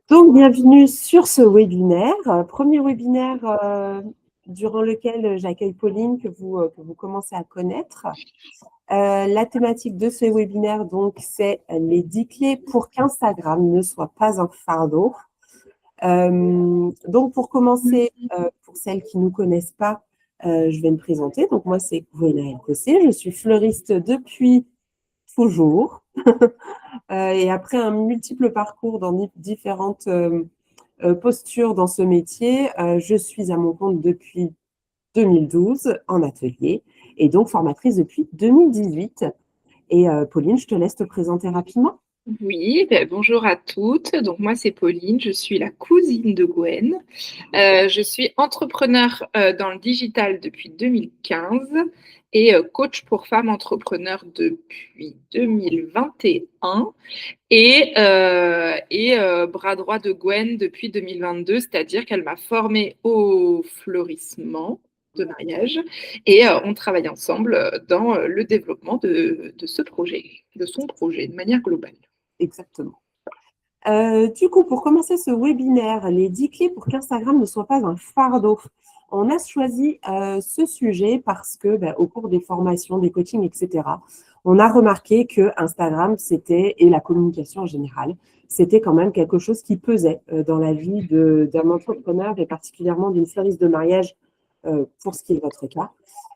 Donc, bienvenue sur ce webinaire, premier webinaire durant lequel j'accueille Pauline, que vous commencez à connaître. La thématique de ce webinaire, donc, c'est les 10 clés pour qu'Instagram ne soit pas un fardeau. Donc, pour commencer, pour celles qui ne nous connaissent pas, je vais me présenter. Donc, moi, c'est Gwenaëlle Cossé, je suis fleuriste depuis toujours. Et après un multiple parcours dans différentes postures dans ce métier, je suis à mon compte depuis 2012 en atelier et donc formatrice depuis 2018. Et Pauline, je te laisse te présenter rapidement. Oui, bonjour à toutes. Donc moi c'est Pauline, je suis la cousine de Gwen. Je suis entrepreneur dans le digital depuis 2015 et coach pour femmes entrepreneurs depuis 2021 et bras droit de Gwen depuis 2022, c'est-à-dire qu'elle m'a formée au fleurissement de mariage et on travaille ensemble dans le développement de ce projet, de son projet de manière globale. Exactement. Du coup, pour commencer ce webinaire, les 10 clés pour qu'Instagram ne soit pas un fardeau. On a choisi ce sujet parce que, au cours des formations, des coachings, etc., on a remarqué que Instagram, et la communication en général, c'était quand même quelque chose qui pesait dans la vie d'un entrepreneur et particulièrement d'une fleuriste de mariage pour ce qui est votre cas.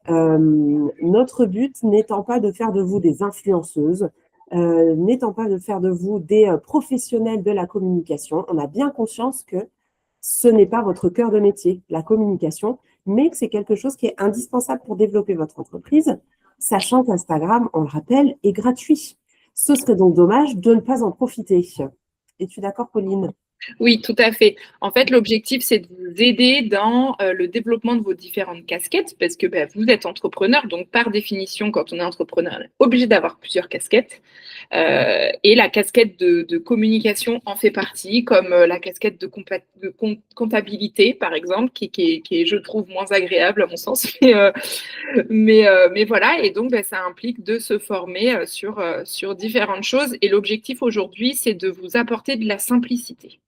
Notre but n'étant pas de faire de vous des influenceuses, n'étant pas de faire de vous des professionnels de la communication. On a bien conscience que ce n'est pas votre cœur de métier, la communication, mais que c'est quelque chose qui est indispensable pour développer votre entreprise, sachant qu'Instagram, on le rappelle, est gratuit. Ce serait donc dommage de ne pas en profiter. Es-tu d'accord, Pauline ? Oui, tout à fait. En fait, l'objectif, c'est de vous aider dans le développement de vos différentes casquettes parce que vous êtes entrepreneur. Donc, par définition, quand on est entrepreneur, on est obligé d'avoir plusieurs casquettes. Et la casquette de communication en fait partie, comme la casquette de comptabilité, par exemple, qui est, je trouve, moins agréable à mon sens. Mais voilà, et donc ça implique de se former sur différentes choses. Et l'objectif aujourd'hui, c'est de vous apporter de la simplicité.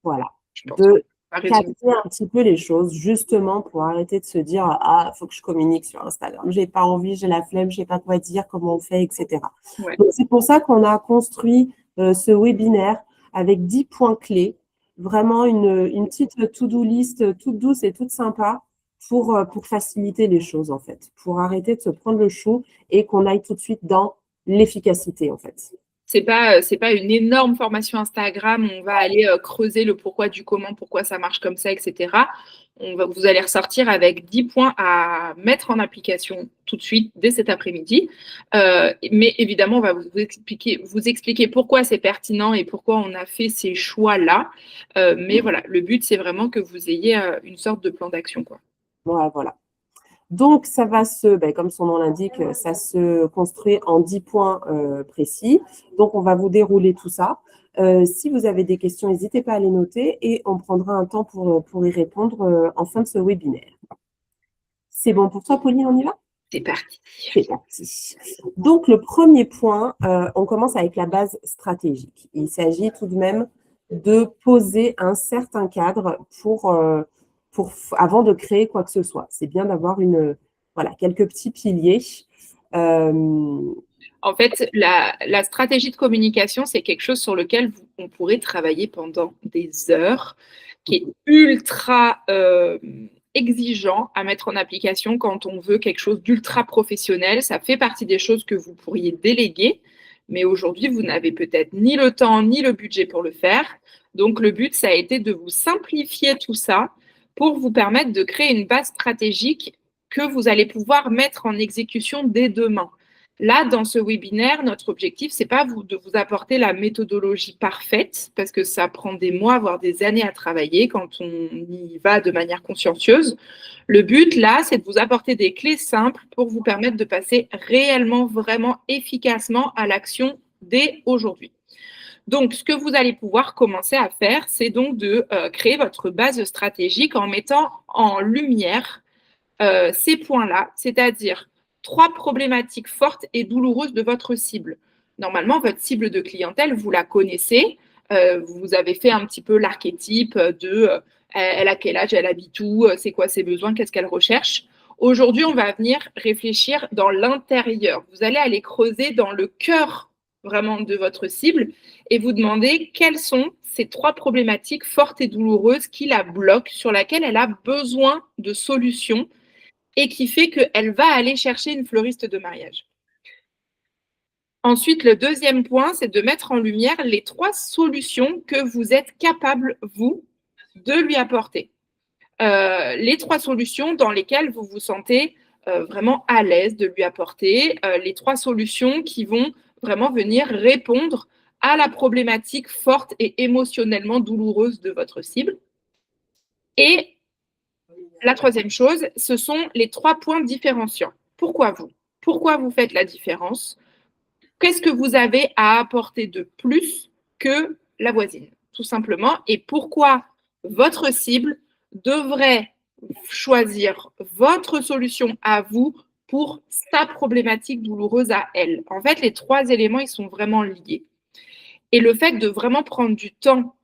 Voilà, Je pense qu'on de va résumer. capter un petit peu les choses, justement pour arrêter de se dire « Ah, il faut que je communique sur Instagram, j'ai pas envie, j'ai la flemme, je sais pas quoi dire, comment on fait, etc. » Ouais. Donc, c'est pour ça qu'on a construit ce webinaire avec 10 points clés, vraiment une petite to-do list toute douce et toute sympa pour faciliter les choses, en fait, pour arrêter de se prendre le chou et qu'on aille tout de suite dans l'efficacité, en fait. C'est pas une énorme formation Instagram. On va aller creuser le pourquoi du comment, pourquoi ça marche comme ça, etc. Vous allez ressortir avec 10 points à mettre en application tout de suite, dès cet après-midi. Mais évidemment, on va vous expliquer pourquoi c'est pertinent et pourquoi on a fait ces choix-là. Mais voilà, le but, c'est vraiment que vous ayez une sorte de plan d'action, quoi. Ouais, voilà. Donc, ça va comme son nom l'indique, ça se construit en 10 points précis. Donc, on va vous dérouler tout ça. Si vous avez des questions, n'hésitez pas à les noter et on prendra un temps pour y répondre en fin de ce webinaire. C'est bon pour toi, Pauline, on y va ? C'est parti. C'est parti. Donc, le premier point, on commence avec la base stratégique. Il s'agit tout de même de poser un certain cadre avant de créer quoi que ce soit. C'est bien d'avoir quelques petits piliers. En fait, la stratégie de communication, c'est quelque chose sur lequel on pourrait travailler pendant des heures, qui est ultra exigeant à mettre en application quand on veut quelque chose d'ultra professionnel. Ça fait partie des choses que vous pourriez déléguer, mais aujourd'hui, vous n'avez peut-être ni le temps ni le budget pour le faire. Donc, le but, ça a été de vous simplifier tout ça pour vous permettre de créer une base stratégique que vous allez pouvoir mettre en exécution dès demain. Là, dans ce webinaire, notre objectif, c'est pas de vous apporter la méthodologie parfaite, parce que ça prend des mois, voire des années à travailler quand on y va de manière consciencieuse. Le but, là, c'est de vous apporter des clés simples pour vous permettre de passer réellement, vraiment efficacement à l'action dès aujourd'hui. Donc, ce que vous allez pouvoir commencer à faire, c'est donc de créer votre base stratégique en mettant en lumière ces points-là, c'est-à-dire 3 problématiques fortes et douloureuses de votre cible. Normalement, votre cible de clientèle, vous la connaissez. vous avez fait un petit peu l'archétype de elle a quel âge, elle habite où, c'est quoi ses besoins, qu'est-ce qu'elle recherche. Aujourd'hui, on va venir réfléchir dans l'intérieur. Vous allez aller creuser dans le cœur vraiment de votre cible et vous demander quelles sont ces 3 problématiques fortes et douloureuses qui la bloquent, sur lesquelles elle a besoin de solutions et qui fait qu'elle va aller chercher une fleuriste de mariage. Ensuite, le deuxième point, c'est de mettre en lumière les 3 solutions que vous êtes capable, vous, de lui apporter. Les 3 solutions dans lesquelles vous vous sentez vraiment à l'aise de lui apporter, les 3 solutions qui vont vraiment venir répondre à la problématique forte et émotionnellement douloureuse de votre cible. Et la troisième chose, ce sont les 3 points différenciants. Pourquoi vous? Pourquoi vous faites la différence? Qu'est-ce que vous avez à apporter de plus que la voisine, tout simplement? Et pourquoi votre cible devrait choisir votre solution à vous pour sa problématique douloureuse à elle? En fait, les 3 éléments, ils sont vraiment liés. Et le fait de vraiment prendre du temps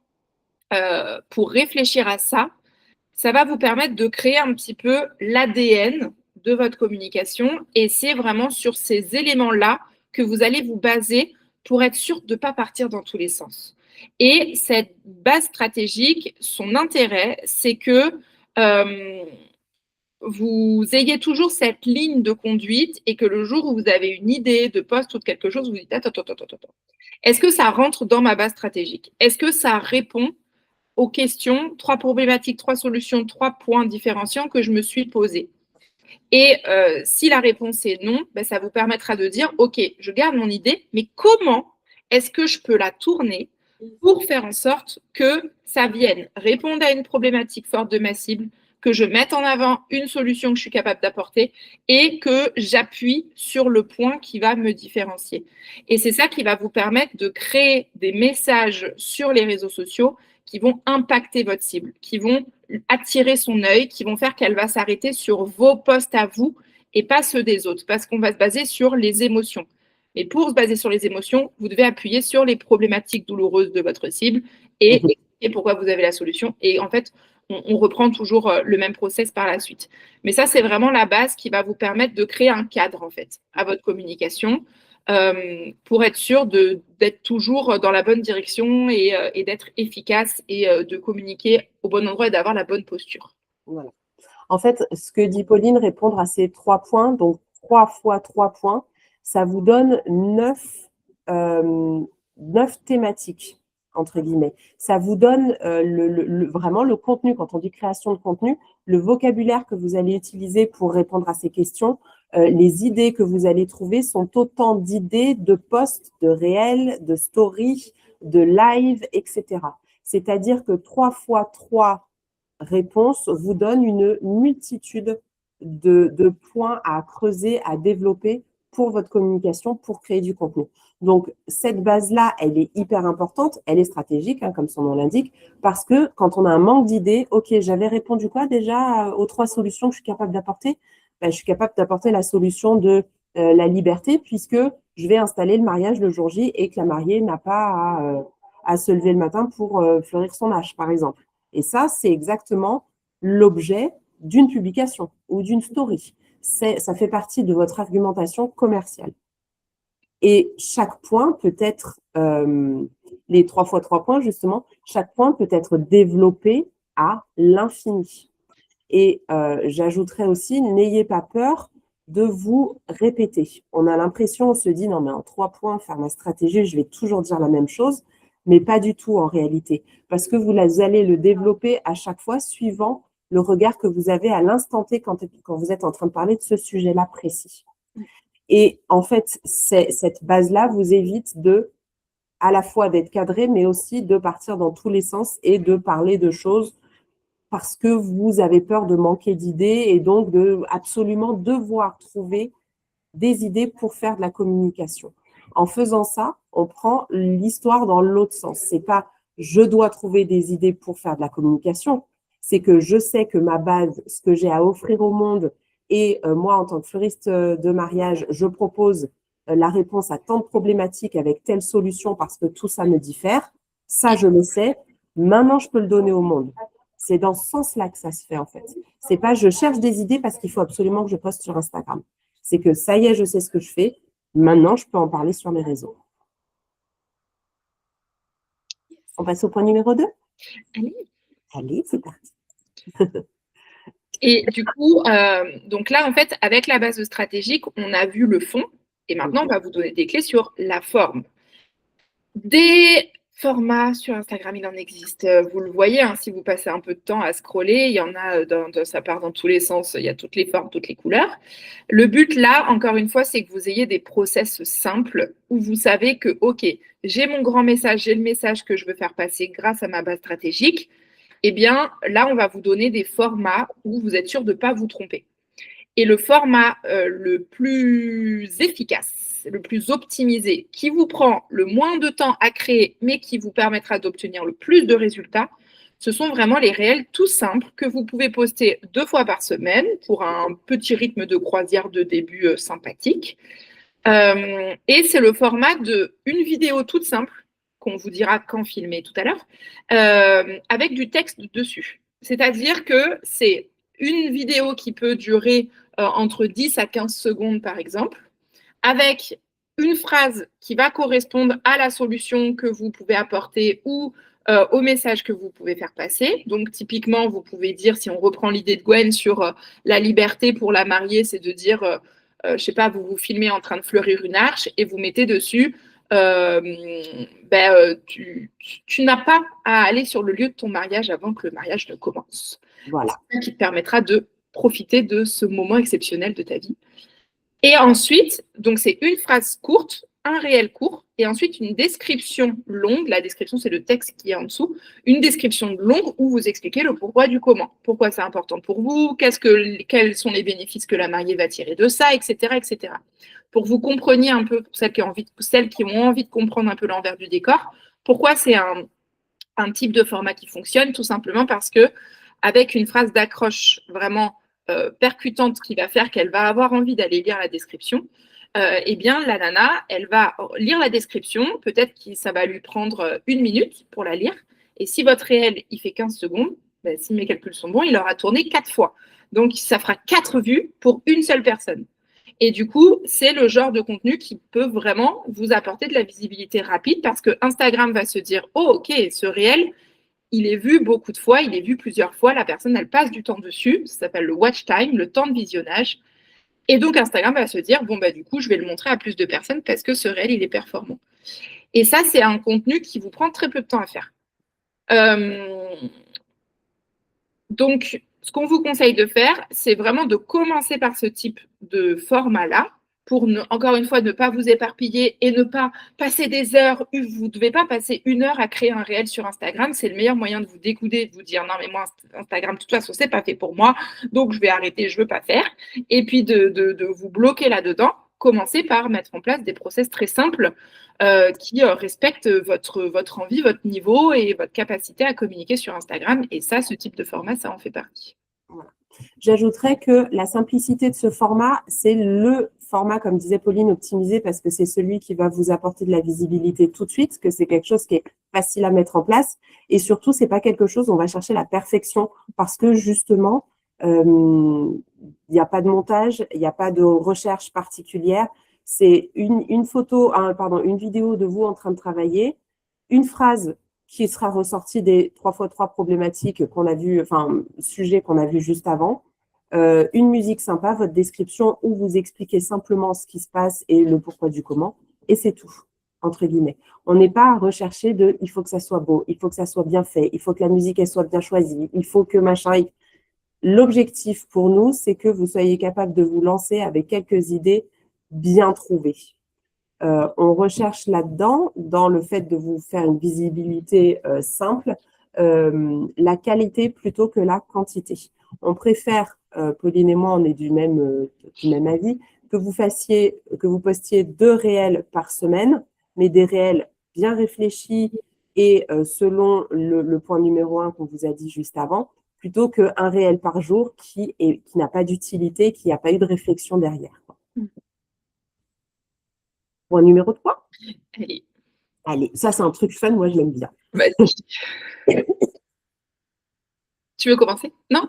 pour réfléchir à ça, ça va vous permettre de créer un petit peu l'ADN de votre communication. Et c'est vraiment sur ces éléments-là que vous allez vous baser pour être sûr de ne pas partir dans tous les sens. Et cette base stratégique, son intérêt, c'est que vous ayez toujours cette ligne de conduite et que le jour où vous avez une idée de poste ou de quelque chose, vous dites attends. Est-ce que ça rentre dans ma base stratégique? Est-ce que ça répond aux questions, 3 problématiques, 3 solutions, 3 points différenciants que je me suis posés? Et si la réponse est non, ben, ça vous permettra de dire, OK, je garde mon idée, mais comment est-ce que je peux la tourner pour faire en sorte que ça vienne répondre à une problématique forte de ma cible, que je mette en avant une solution que je suis capable d'apporter et que j'appuie sur le point qui va me différencier. Et c'est ça qui va vous permettre de créer des messages sur les réseaux sociaux qui vont impacter votre cible, qui vont attirer son œil, qui vont faire qu'elle va s'arrêter sur vos posts à vous et pas ceux des autres, parce qu'on va se baser sur les émotions. Et pour se baser sur les émotions, vous devez appuyer sur les problématiques douloureuses de votre cible et expliquer pourquoi vous avez la solution. Et en fait, on reprend toujours le même process par la suite. Mais ça, c'est vraiment la base qui va vous permettre de créer un cadre, en fait, à votre communication pour être sûr d'être toujours dans la bonne direction et d'être efficace et de communiquer au bon endroit et d'avoir la bonne posture. Voilà. En fait, ce que dit Pauline, répondre à ces 3 points, donc 3 fois 3 points, ça vous donne 9 thématiques, entre guillemets. Ça vous donne vraiment le contenu, quand on dit création de contenu, le vocabulaire que vous allez utiliser pour répondre à ces questions, les idées que vous allez trouver sont autant d'idées de posts, de réels, de stories, de live, etc. C'est-à-dire que 3 fois 3 réponses vous donne une multitude de points à creuser, à développer pour votre communication, pour créer du contenu. Donc, cette base-là, elle est hyper importante, elle est stratégique, hein, comme son nom l'indique, parce que quand on a un manque d'idées, OK, j'avais répondu quoi déjà aux 3 solutions que je suis capable d'apporter? Ben, je suis capable d'apporter la solution de la liberté, puisque je vais installer le mariage le jour J et que la mariée n'a pas à se lever le matin pour fleurir son âge, par exemple. Et ça, c'est exactement l'objet d'une publication ou d'une story. Ça fait partie de votre argumentation commerciale. Et chaque point peut être, les 3 fois 3 points, justement, chaque point peut être développé à l'infini. Et j'ajouterais aussi, n'ayez pas peur de vous répéter. On a l'impression, on se dit, non, mais en 3 points, faire ma stratégie, je vais toujours dire la même chose, mais pas du tout en réalité, parce que vous allez le développer à chaque fois suivant le regard que vous avez à l'instant T quand vous êtes en train de parler de ce sujet-là précis. Et en fait, cette base-là vous évite à la fois d'être cadré, mais aussi de partir dans tous les sens et de parler de choses parce que vous avez peur de manquer d'idées et donc de absolument devoir trouver des idées pour faire de la communication. En faisant ça, on prend l'histoire dans l'autre sens. C'est pas je dois trouver des idées pour faire de la communication, c'est que je sais que ma base, ce que j'ai à offrir au monde, et moi, en tant que fleuriste de mariage, je propose la réponse à tant de problématiques avec telle solution parce que tout ça me diffère. Ça, je le sais. Maintenant, je peux le donner au monde. C'est dans ce sens-là que ça se fait, en fait. C'est pas je cherche des idées parce qu'il faut absolument que je poste sur Instagram. C'est que ça y est, je sais ce que je fais. Maintenant, je peux en parler sur mes réseaux. On passe au point numéro 2. Allez. Allez, c'est parti. Et du coup, donc là, en fait, avec la base stratégique, on a vu le fond. Et maintenant, on va vous donner des clés sur la forme. Des formats sur Instagram, il en existe. Vous le voyez, hein, si vous passez un peu de temps à scroller, il y en a, ça part dans tous les sens, il y a toutes les formes, toutes les couleurs. Le but là, encore une fois, c'est que vous ayez des process simples où vous savez que, OK, j'ai mon grand message, j'ai le message que je veux faire passer grâce à ma base stratégique. Eh bien, là, on va vous donner des formats où vous êtes sûr de ne pas vous tromper. Et le format le plus efficace, le plus optimisé, qui vous prend le moins de temps à créer, mais qui vous permettra d'obtenir le plus de résultats, ce sont vraiment les réels tout simples que vous pouvez poster 2 fois par semaine pour un petit rythme de croisière de début sympathique. Et c'est le format d'une vidéo toute simple, qu'on vous dira quand filmer tout à l'heure, avec du texte dessus. C'est-à-dire que c'est une vidéo qui peut durer entre 10 à 15 secondes, par exemple, avec une phrase qui va correspondre à la solution que vous pouvez apporter ou au message que vous pouvez faire passer. Donc, typiquement, vous pouvez dire, si on reprend l'idée de Gwen sur la liberté pour la mariée, c'est de dire, je ne sais pas, vous vous filmez en train de fleurir une arche et vous mettez dessus, tu n'as pas à aller sur le lieu de ton mariage avant que le mariage ne commence. Voilà. C'est ça qui te permettra de profiter de ce moment exceptionnel de ta vie. Et ensuite, donc c'est une phrase courte, un réel court, et ensuite une description longue. La description, c'est le texte qui est en dessous. Une description longue où vous expliquez le pourquoi du comment. Pourquoi c'est important pour vous, quels sont les bénéfices que la mariée va tirer de ça, etc., etc. Pour que vous compreniez un peu, pour celles qui ont envie de comprendre un peu l'envers du décor, pourquoi c'est un type de format qui fonctionne, tout simplement parce que avec une phrase d'accroche vraiment percutante qui va faire qu'elle va avoir envie d'aller lire la description, eh bien, la nana, elle va lire la description, peut-être que ça va lui prendre 1 minute pour la lire, et si votre réel, il fait 15 secondes, ben, si mes calculs sont bons, il aura tourné 4 fois. Donc, ça fera 4 vues pour une seule personne. Et du coup, c'est le genre de contenu qui peut vraiment vous apporter de la visibilité rapide parce que Instagram va se dire, oh, ok, ce réel, il est vu beaucoup de fois, il est vu plusieurs fois, la personne, elle passe du temps dessus, ça s'appelle le watch time, le temps de visionnage. Et donc, Instagram va se dire, bon, bah, du coup, je vais le montrer à plus de personnes parce que ce réel, il est performant. Et ça, c'est un contenu qui vous prend très peu de temps à faire. Donc, ce qu'on vous conseille de faire, c'est vraiment de commencer par ce type de format-là pour, encore une fois, ne pas vous éparpiller et ne pas passer des heures. Vous ne devez pas passer 1 heure à créer un réel sur Instagram. C'est le meilleur moyen de vous découder, de vous dire non, mais moi, Instagram, de toute façon, ce n'est pas fait pour moi, donc je vais arrêter, je ne veux pas faire. Et puis de vous bloquer là-dedans. Commencez par mettre en place des process très simples qui respectent votre envie, votre niveau et votre capacité à communiquer sur Instagram. Et ça, ce type de format, ça en fait partie. Voilà. J'ajouterais que la simplicité de ce format, c'est le format, comme disait Pauline, optimisé parce que c'est celui qui va vous apporter de la visibilité tout de suite, que c'est quelque chose qui est facile à mettre en place. Et surtout, c'est pas quelque chose où on va chercher la perfection parce que justement, il n'y a pas de montage, il n'y a pas de recherche particulière. C'est une photo, une vidéo de vous en train de travailler, une phrase qui sera ressortie des 3x3 problématiques qu'on a vues, enfin, sujets qu'on a vus juste avant, une musique sympa, votre description où vous expliquez simplement ce qui se passe et le pourquoi du comment, et c'est tout, entre guillemets. On n'est pas à rechercher il faut que ça soit beau, il faut que ça soit bien fait, il faut que la musique, elle soit bien choisie, il faut que machin. L'objectif pour nous, c'est que vous soyez capable de vous lancer avec quelques idées bien trouvées. On recherche là-dedans, dans le fait de vous faire une visibilité simple, la qualité plutôt que la quantité. On préfère, Pauline et moi, on est du même avis, que vous postiez 2 réels par semaine, mais des réels bien réfléchis et selon le point numéro 1 qu'on vous a dit juste avant, plutôt qu'un réel par jour qui n'a pas d'utilité, qui n'a pas eu de réflexion derrière. Point numéro 3. Allez. Allez, ça, c'est un truc fun, moi, je l'aime bien. Vas-y. Tu veux commencer? Non?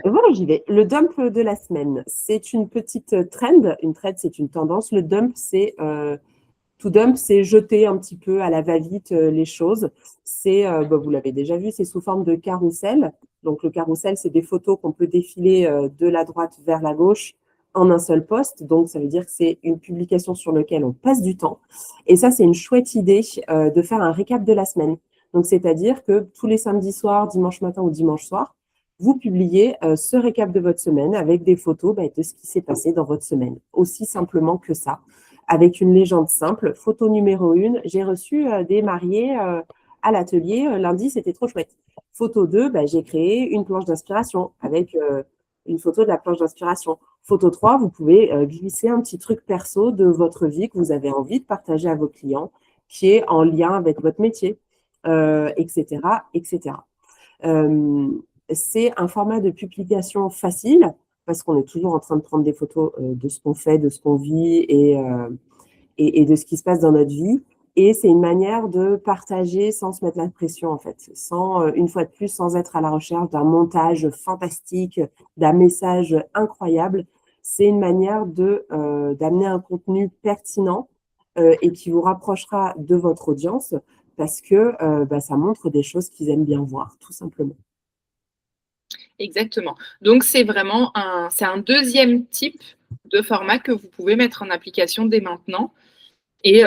Voilà, j'y vais. Le dump de la semaine, c'est une petite trend. Une trend, c'est une tendance. Le dump, c'est to dump, c'est jeter un petit peu à la va-vite les choses. C'est, vous l'avez déjà vu, c'est sous forme de carrousel. Donc, le carrousel, c'est des photos qu'on peut défiler de la droite vers la gauche en un seul post. Donc, ça veut dire que c'est une publication sur laquelle on passe du temps. Et ça, c'est une chouette idée de faire un récap de la semaine. Donc, c'est-à-dire que tous les samedis soirs, dimanche matin ou dimanche soir, vous publiez ce récap de votre semaine avec des photos de ce qui s'est passé dans votre semaine. Aussi simplement que ça, avec une légende simple. Photo numéro 1, j'ai reçu des mariés à l'atelier lundi, c'était trop chouette. Photo 2, j'ai créé une planche d'inspiration avec une photo de la planche d'inspiration. Photo 3, vous pouvez glisser un petit truc perso de votre vie que vous avez envie de partager à vos clients, qui est en lien avec votre métier, etc., etc. C'est un format de publication facile parce qu'on est toujours en train de prendre des photos de ce qu'on fait, de ce qu'on vit et de ce qui se passe dans notre vie. Et c'est une manière de partager sans se mettre la pression, en fait, sans, une fois de plus, sans être à la recherche d'un montage fantastique, d'un message incroyable. C'est une manière d'amener un contenu pertinent et qui vous rapprochera de votre audience parce que ça montre des choses qu'ils aiment bien voir, tout simplement. Exactement. Donc, c'est vraiment un deuxième type de format que vous pouvez mettre en application dès maintenant et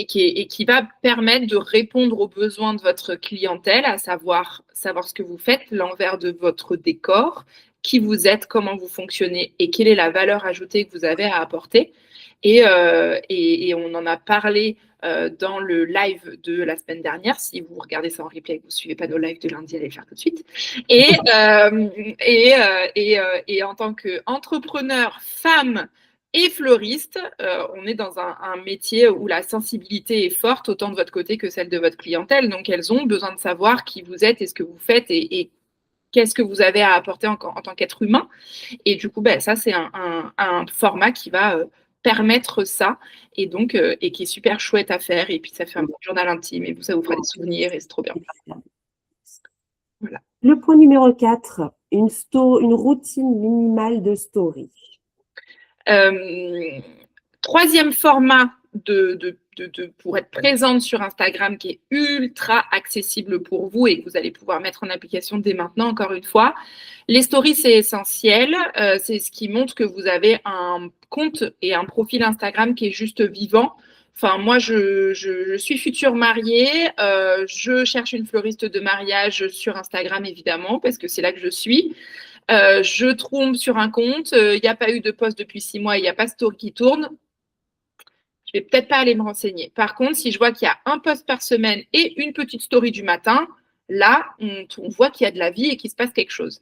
qui va permettre de répondre aux besoins de votre clientèle, à savoir ce que vous faites, l'envers de votre décor, qui vous êtes, comment vous fonctionnez et quelle est la valeur ajoutée que vous avez à apporter. Et on en a parlé dans le live de la semaine dernière. Si vous regardez ça en replay et que vous ne suivez pas nos lives de lundi, allez le faire tout de suite. Et en tant qu'entrepreneur, femme et fleuriste, on est dans un métier où la sensibilité est forte, autant de votre côté que celle de votre clientèle. Donc, elles ont besoin de savoir qui vous êtes et ce que vous faites et qu'est-ce que vous avez à apporter en tant qu'être humain. Et du coup, ça, c'est un format qui va permettre ça et donc et qui est super chouette à faire. Et puis, ça fait un petit journal intime et ça vous fera des souvenirs et c'est trop bien. Voilà. Le point numéro 4, une routine minimale de story. Troisième format pour être présente sur Instagram qui est ultra accessible pour vous et que vous allez pouvoir mettre en application dès maintenant, encore une fois. Les stories, c'est essentiel. C'est ce qui montre que vous avez un compte et un profil Instagram qui est juste vivant. Enfin, moi, je suis future mariée. Je cherche une fleuriste de mariage sur Instagram, évidemment, parce que c'est là que je suis. Je tombe sur un compte. Il n'y a pas eu de post depuis 6 mois. Il n'y a pas de story qui tourne. Je vais peut-être pas aller me renseigner. Par contre, si je vois qu'il y a un post par semaine et une petite story du matin, là, on voit qu'il y a de la vie et qu'il se passe quelque chose.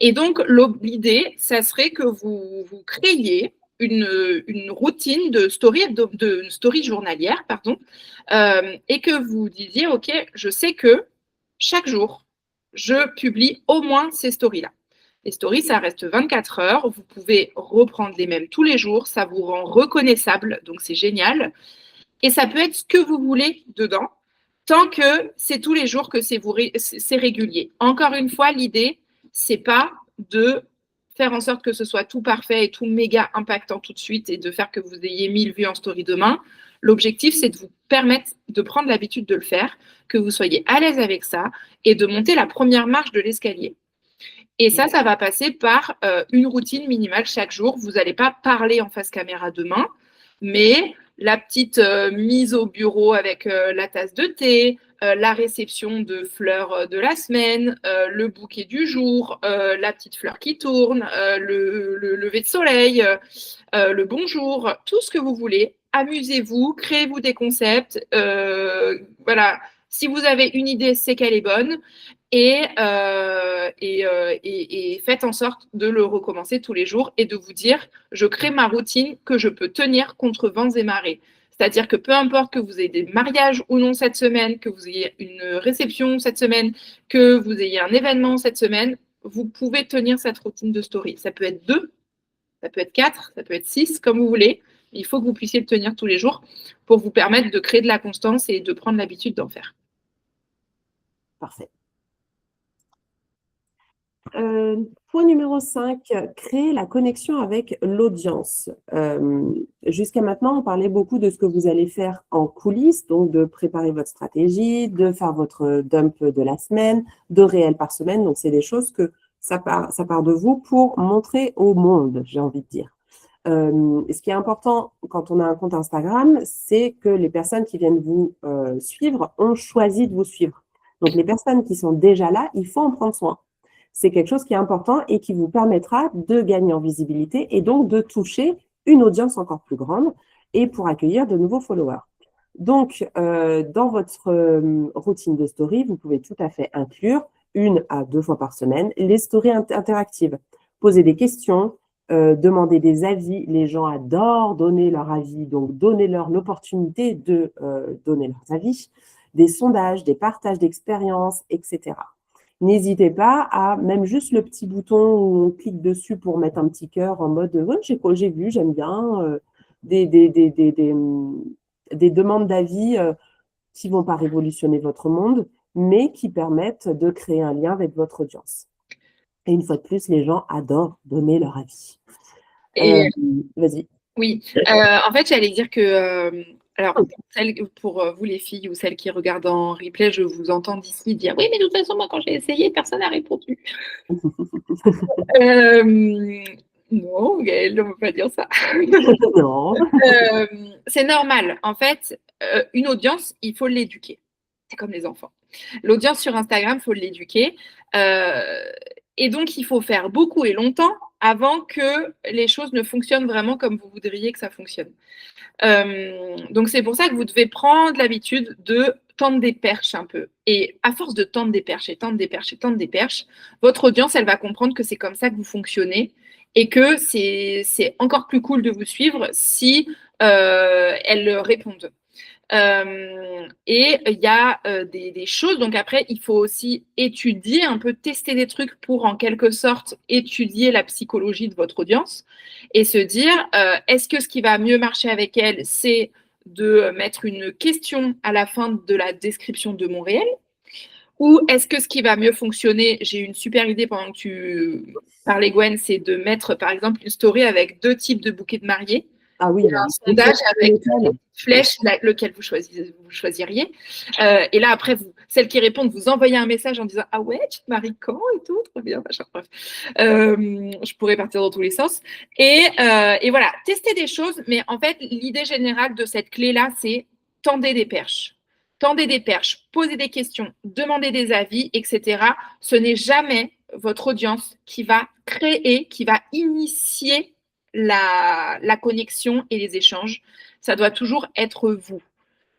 Et donc, l'idée, ça serait que vous créiez une routine de story journalière, et que vous disiez, OK, je sais que chaque jour, je publie au moins ces stories-là. Les stories, ça reste 24 heures. Vous pouvez reprendre les mêmes tous les jours. Ça vous rend reconnaissable, donc c'est génial. Et ça peut être ce que vous voulez dedans, tant que c'est tous les jours, que c'est régulier. Encore une fois, l'idée, c'est pas de faire en sorte que ce soit tout parfait et tout méga impactant tout de suite et de faire que vous ayez 1000 vues en story demain. L'objectif, c'est de vous permettre de prendre l'habitude de le faire, que vous soyez à l'aise avec ça et de monter la première marche de l'escalier. Et ça va passer par une routine minimale chaque jour. Vous n'allez pas parler en face caméra demain, mais la petite mise au bureau avec la tasse de thé, la réception de fleurs de la semaine, le bouquet du jour, la petite fleur qui tourne, le lever de soleil, le bonjour, tout ce que vous voulez. Amusez-vous, créez-vous des concepts. Voilà. Si vous avez une idée, c'est qu'elle est bonne. Et faites en sorte de le recommencer tous les jours et de vous dire, je crée ma routine que je peux tenir contre vents et marées. C'est-à-dire que peu importe que vous ayez des mariages ou non cette semaine, que vous ayez une réception cette semaine, que vous ayez un événement cette semaine, vous pouvez tenir cette routine de story. Ça peut être 2, ça peut être 4, ça peut être 6, comme vous voulez. Il faut que vous puissiez le tenir tous les jours pour vous permettre de créer de la constance et de prendre l'habitude d'en faire. Parfait. Point numéro 5, créer la connexion avec l'audience. Jusqu'à maintenant, on parlait beaucoup de ce que vous allez faire en coulisses, donc de préparer votre stratégie, de faire votre dump de la semaine, 2 réels par semaine. Donc, c'est des choses que ça part de vous pour montrer au monde, j'ai envie de dire. Ce qui est important quand on a un compte Instagram, c'est que les personnes qui viennent vous suivre ont choisi de vous suivre. Donc, les personnes qui sont déjà là, il faut en prendre soin. C'est quelque chose qui est important et qui vous permettra de gagner en visibilité et donc de toucher une audience encore plus grande et pour accueillir de nouveaux followers. Donc, dans votre routine de story, vous pouvez tout à fait inclure 1 à 2 fois par semaine les stories interactives. Poser des questions, demander des avis. Les gens adorent donner leur avis, donc donnez-leur l'opportunité de donner leurs avis. Des sondages, des partages d'expériences, etc. N'hésitez pas à, même juste le petit bouton où on clique dessus pour mettre un petit cœur en mode ouais, j'ai vu, j'aime bien, des demandes d'avis qui ne vont pas révolutionner votre monde, mais qui permettent de créer un lien avec votre audience. Et une fois de plus, les gens adorent donner leur avis. Vas-y. Oui, en fait, j'allais dire que, alors, pour vous les filles ou celles qui regardent en replay, je vous entends d'ici dire oui, mais de toute façon, moi, quand j'ai essayé, personne n'a répondu. Non, Gaëlle, on ne peut pas dire ça. Non. C'est normal. En fait, une audience, il faut l'éduquer. C'est comme les enfants. L'audience sur Instagram, il faut l'éduquer. Et donc, il faut faire beaucoup et longtemps avant que les choses ne fonctionnent vraiment comme vous voudriez que ça fonctionne. Donc, c'est pour ça que vous devez prendre l'habitude de tendre des perches un peu. Et à force de tendre des perches et tendre des perches et tendre des perches, votre audience, elle va comprendre que c'est comme ça que vous fonctionnez et que c'est encore plus cool de vous suivre si elles répondent. Et il y a des choses, donc après, il faut aussi étudier, un peu tester des trucs pour en quelque sorte étudier la psychologie de votre audience et se dire, est-ce que ce qui va mieux marcher avec elle, c'est de mettre une question à la fin de la description de mon réel? Ou est-ce que ce qui va mieux fonctionner, j'ai une super idée pendant que tu parlais, Gwen, c'est de mettre par exemple une story avec 2 types de bouquets de mariés. Ah oui, un sondage avec une flèche, lequel vous choisiriez. Et là, après, celles qui répondent, vous envoyez un message en disant ah ouais, tu te maries quand et tout, trop bien, machin. Bref. Je pourrais partir dans tous les sens. Et voilà, tester des choses, mais en fait, l'idée générale de cette clé-là, c'est tendez des perches. Tendez des perches, posez des questions, demandez des avis, etc. Ce n'est jamais votre audience qui va créer, qui va initier la connexion et les échanges. Ça doit toujours être vous.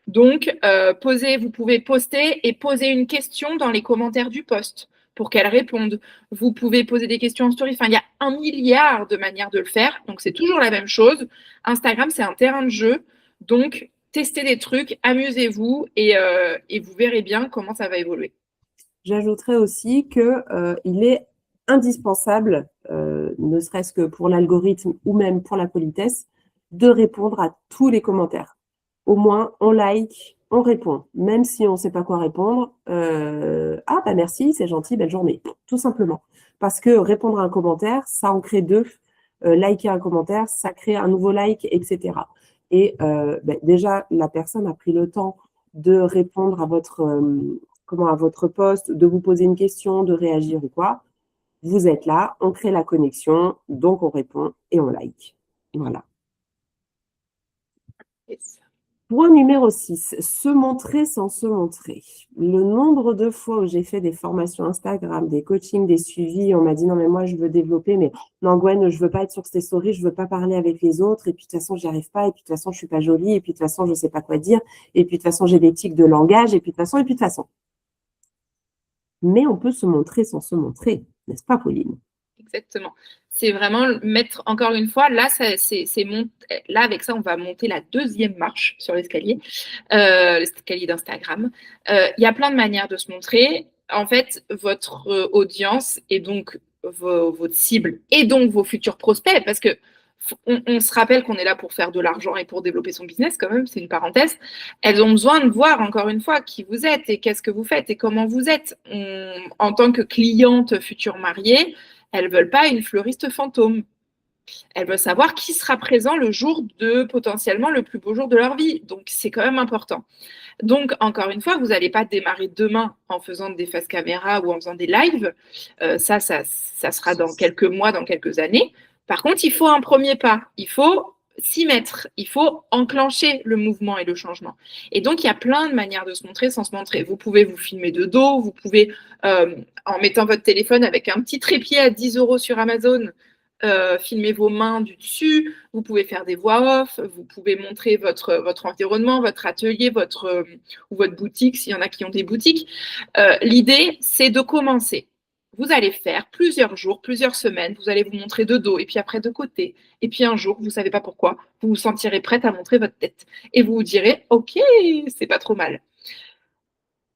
Donc, vous pouvez poster et poser une question dans les commentaires du post pour qu'elle réponde. Vous pouvez poser des questions en story. Enfin, il y a 1 milliard de manières de le faire. Donc, c'est toujours la même chose. Instagram, c'est un terrain de jeu. Donc, testez des trucs, amusez-vous et vous verrez bien comment ça va évoluer. J'ajouterais aussi qu'il est indispensable, ne serait-ce que pour l'algorithme ou même pour la politesse, de répondre à tous les commentaires. Au moins, on like, on répond. Même si on ne sait pas quoi répondre, ah bah merci, c'est gentil, belle journée. Tout simplement. Parce que répondre à un commentaire, ça en crée 2. Liker un commentaire, ça crée un nouveau like, etc. Et déjà, la personne a pris le temps de répondre à votre post, de vous poser une question, de réagir ou quoi. Vous êtes là, on crée la connexion, donc on répond et on like. Voilà. Yes. Point numéro 6, se montrer sans se montrer. Le nombre de fois où j'ai fait des formations Instagram, des coachings, des suivis, on m'a dit non mais moi je veux développer, mais non Gwen, je veux pas être sur tes stories, je veux pas parler avec les autres, et puis de toute façon j'y arrive pas, et puis de toute façon je suis pas jolie, et puis de toute façon je sais pas quoi dire, et puis de toute façon j'ai des tics de langage, et puis de toute façon. Mais on peut se montrer sans se montrer, n'est-ce pas Pauline? Exactement. C'est vraiment mettre, encore une fois, là, là, avec ça, on va monter la 2e marche sur l'escalier d'Instagram. Il y a plein de manières de se montrer. En fait, votre audience et donc votre cible et donc vos futurs prospects, parce que On se rappelle qu'on est là pour faire de l'argent et pour développer son business quand même, c'est une parenthèse. Elles ont besoin de voir encore une fois qui vous êtes et qu'est-ce que vous faites et comment vous êtes. En tant que cliente future mariée, elles ne veulent pas une fleuriste fantôme. Elles veulent savoir qui sera présent le jour de potentiellement le plus beau jour de leur vie. Donc, c'est quand même important. Donc, encore une fois, vous n'allez pas démarrer demain en faisant des face caméra ou en faisant des lives. Ça sera dans quelques mois, dans quelques années. Par contre, il faut un premier pas. Il faut s'y mettre. Il faut enclencher le mouvement et le changement. Et donc, il y a plein de manières de se montrer sans se montrer. Vous pouvez vous filmer de dos. Vous pouvez, en mettant votre téléphone avec un petit trépied à 10 € sur Amazon, filmer vos mains du dessus, vous pouvez faire des voix off, vous pouvez montrer votre environnement, votre atelier, ou votre boutique, s'il y en a qui ont des boutiques. L'idée, c'est de commencer. Vous allez faire plusieurs jours, plusieurs semaines, vous allez vous montrer de dos et puis après de côté. Et puis un jour, vous ne savez pas pourquoi, vous vous sentirez prête à montrer votre tête. Et vous vous direz, OK, c'est pas trop mal.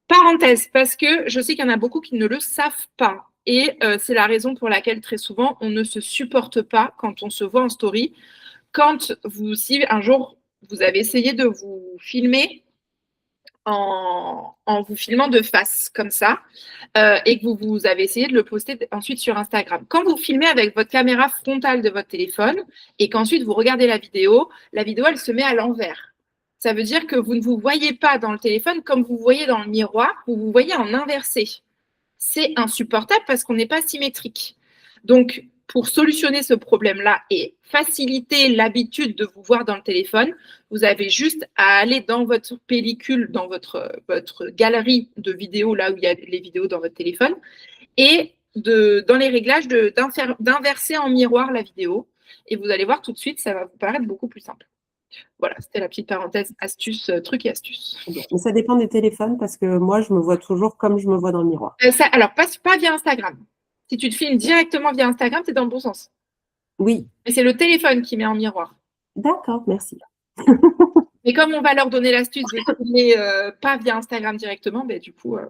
Parenthèse, parce que je sais qu'il y en a beaucoup qui ne le savent pas. Et c'est la raison pour laquelle très souvent, on ne se supporte pas quand on se voit en story. Si un jour, vous avez essayé de vous filmer en vous filmant de face, comme ça, et que vous avez essayé de le poster ensuite sur Instagram. Quand vous filmez avec votre caméra frontale de votre téléphone et qu'ensuite vous regardez la vidéo, elle se met à l'envers. Ça veut dire que vous ne vous voyez pas dans le téléphone comme vous voyez dans le miroir, vous vous voyez en inversé. C'est insupportable parce qu'on n'est pas symétrique. Donc, pour solutionner ce problème-là et faciliter l'habitude de vous voir dans le téléphone, vous avez juste à aller dans votre pellicule, dans votre galerie de vidéos, là où il y a les vidéos dans votre téléphone, et dans les réglages d'inverser en miroir la vidéo. Et vous allez voir tout de suite, ça va vous paraître beaucoup plus simple. Voilà, c'était la petite parenthèse astuce, truc et astuce. Mais ça dépend des téléphones parce que moi, je me vois toujours comme je me vois dans le miroir. Alors, pas via Instagram. Si tu te filmes directement via Instagram, tu es dans le bon sens. Oui. Mais c'est le téléphone qui met en miroir. D'accord, merci. Mais comme on va leur donner l'astuce de filmer pas via Instagram directement, du coup, voilà.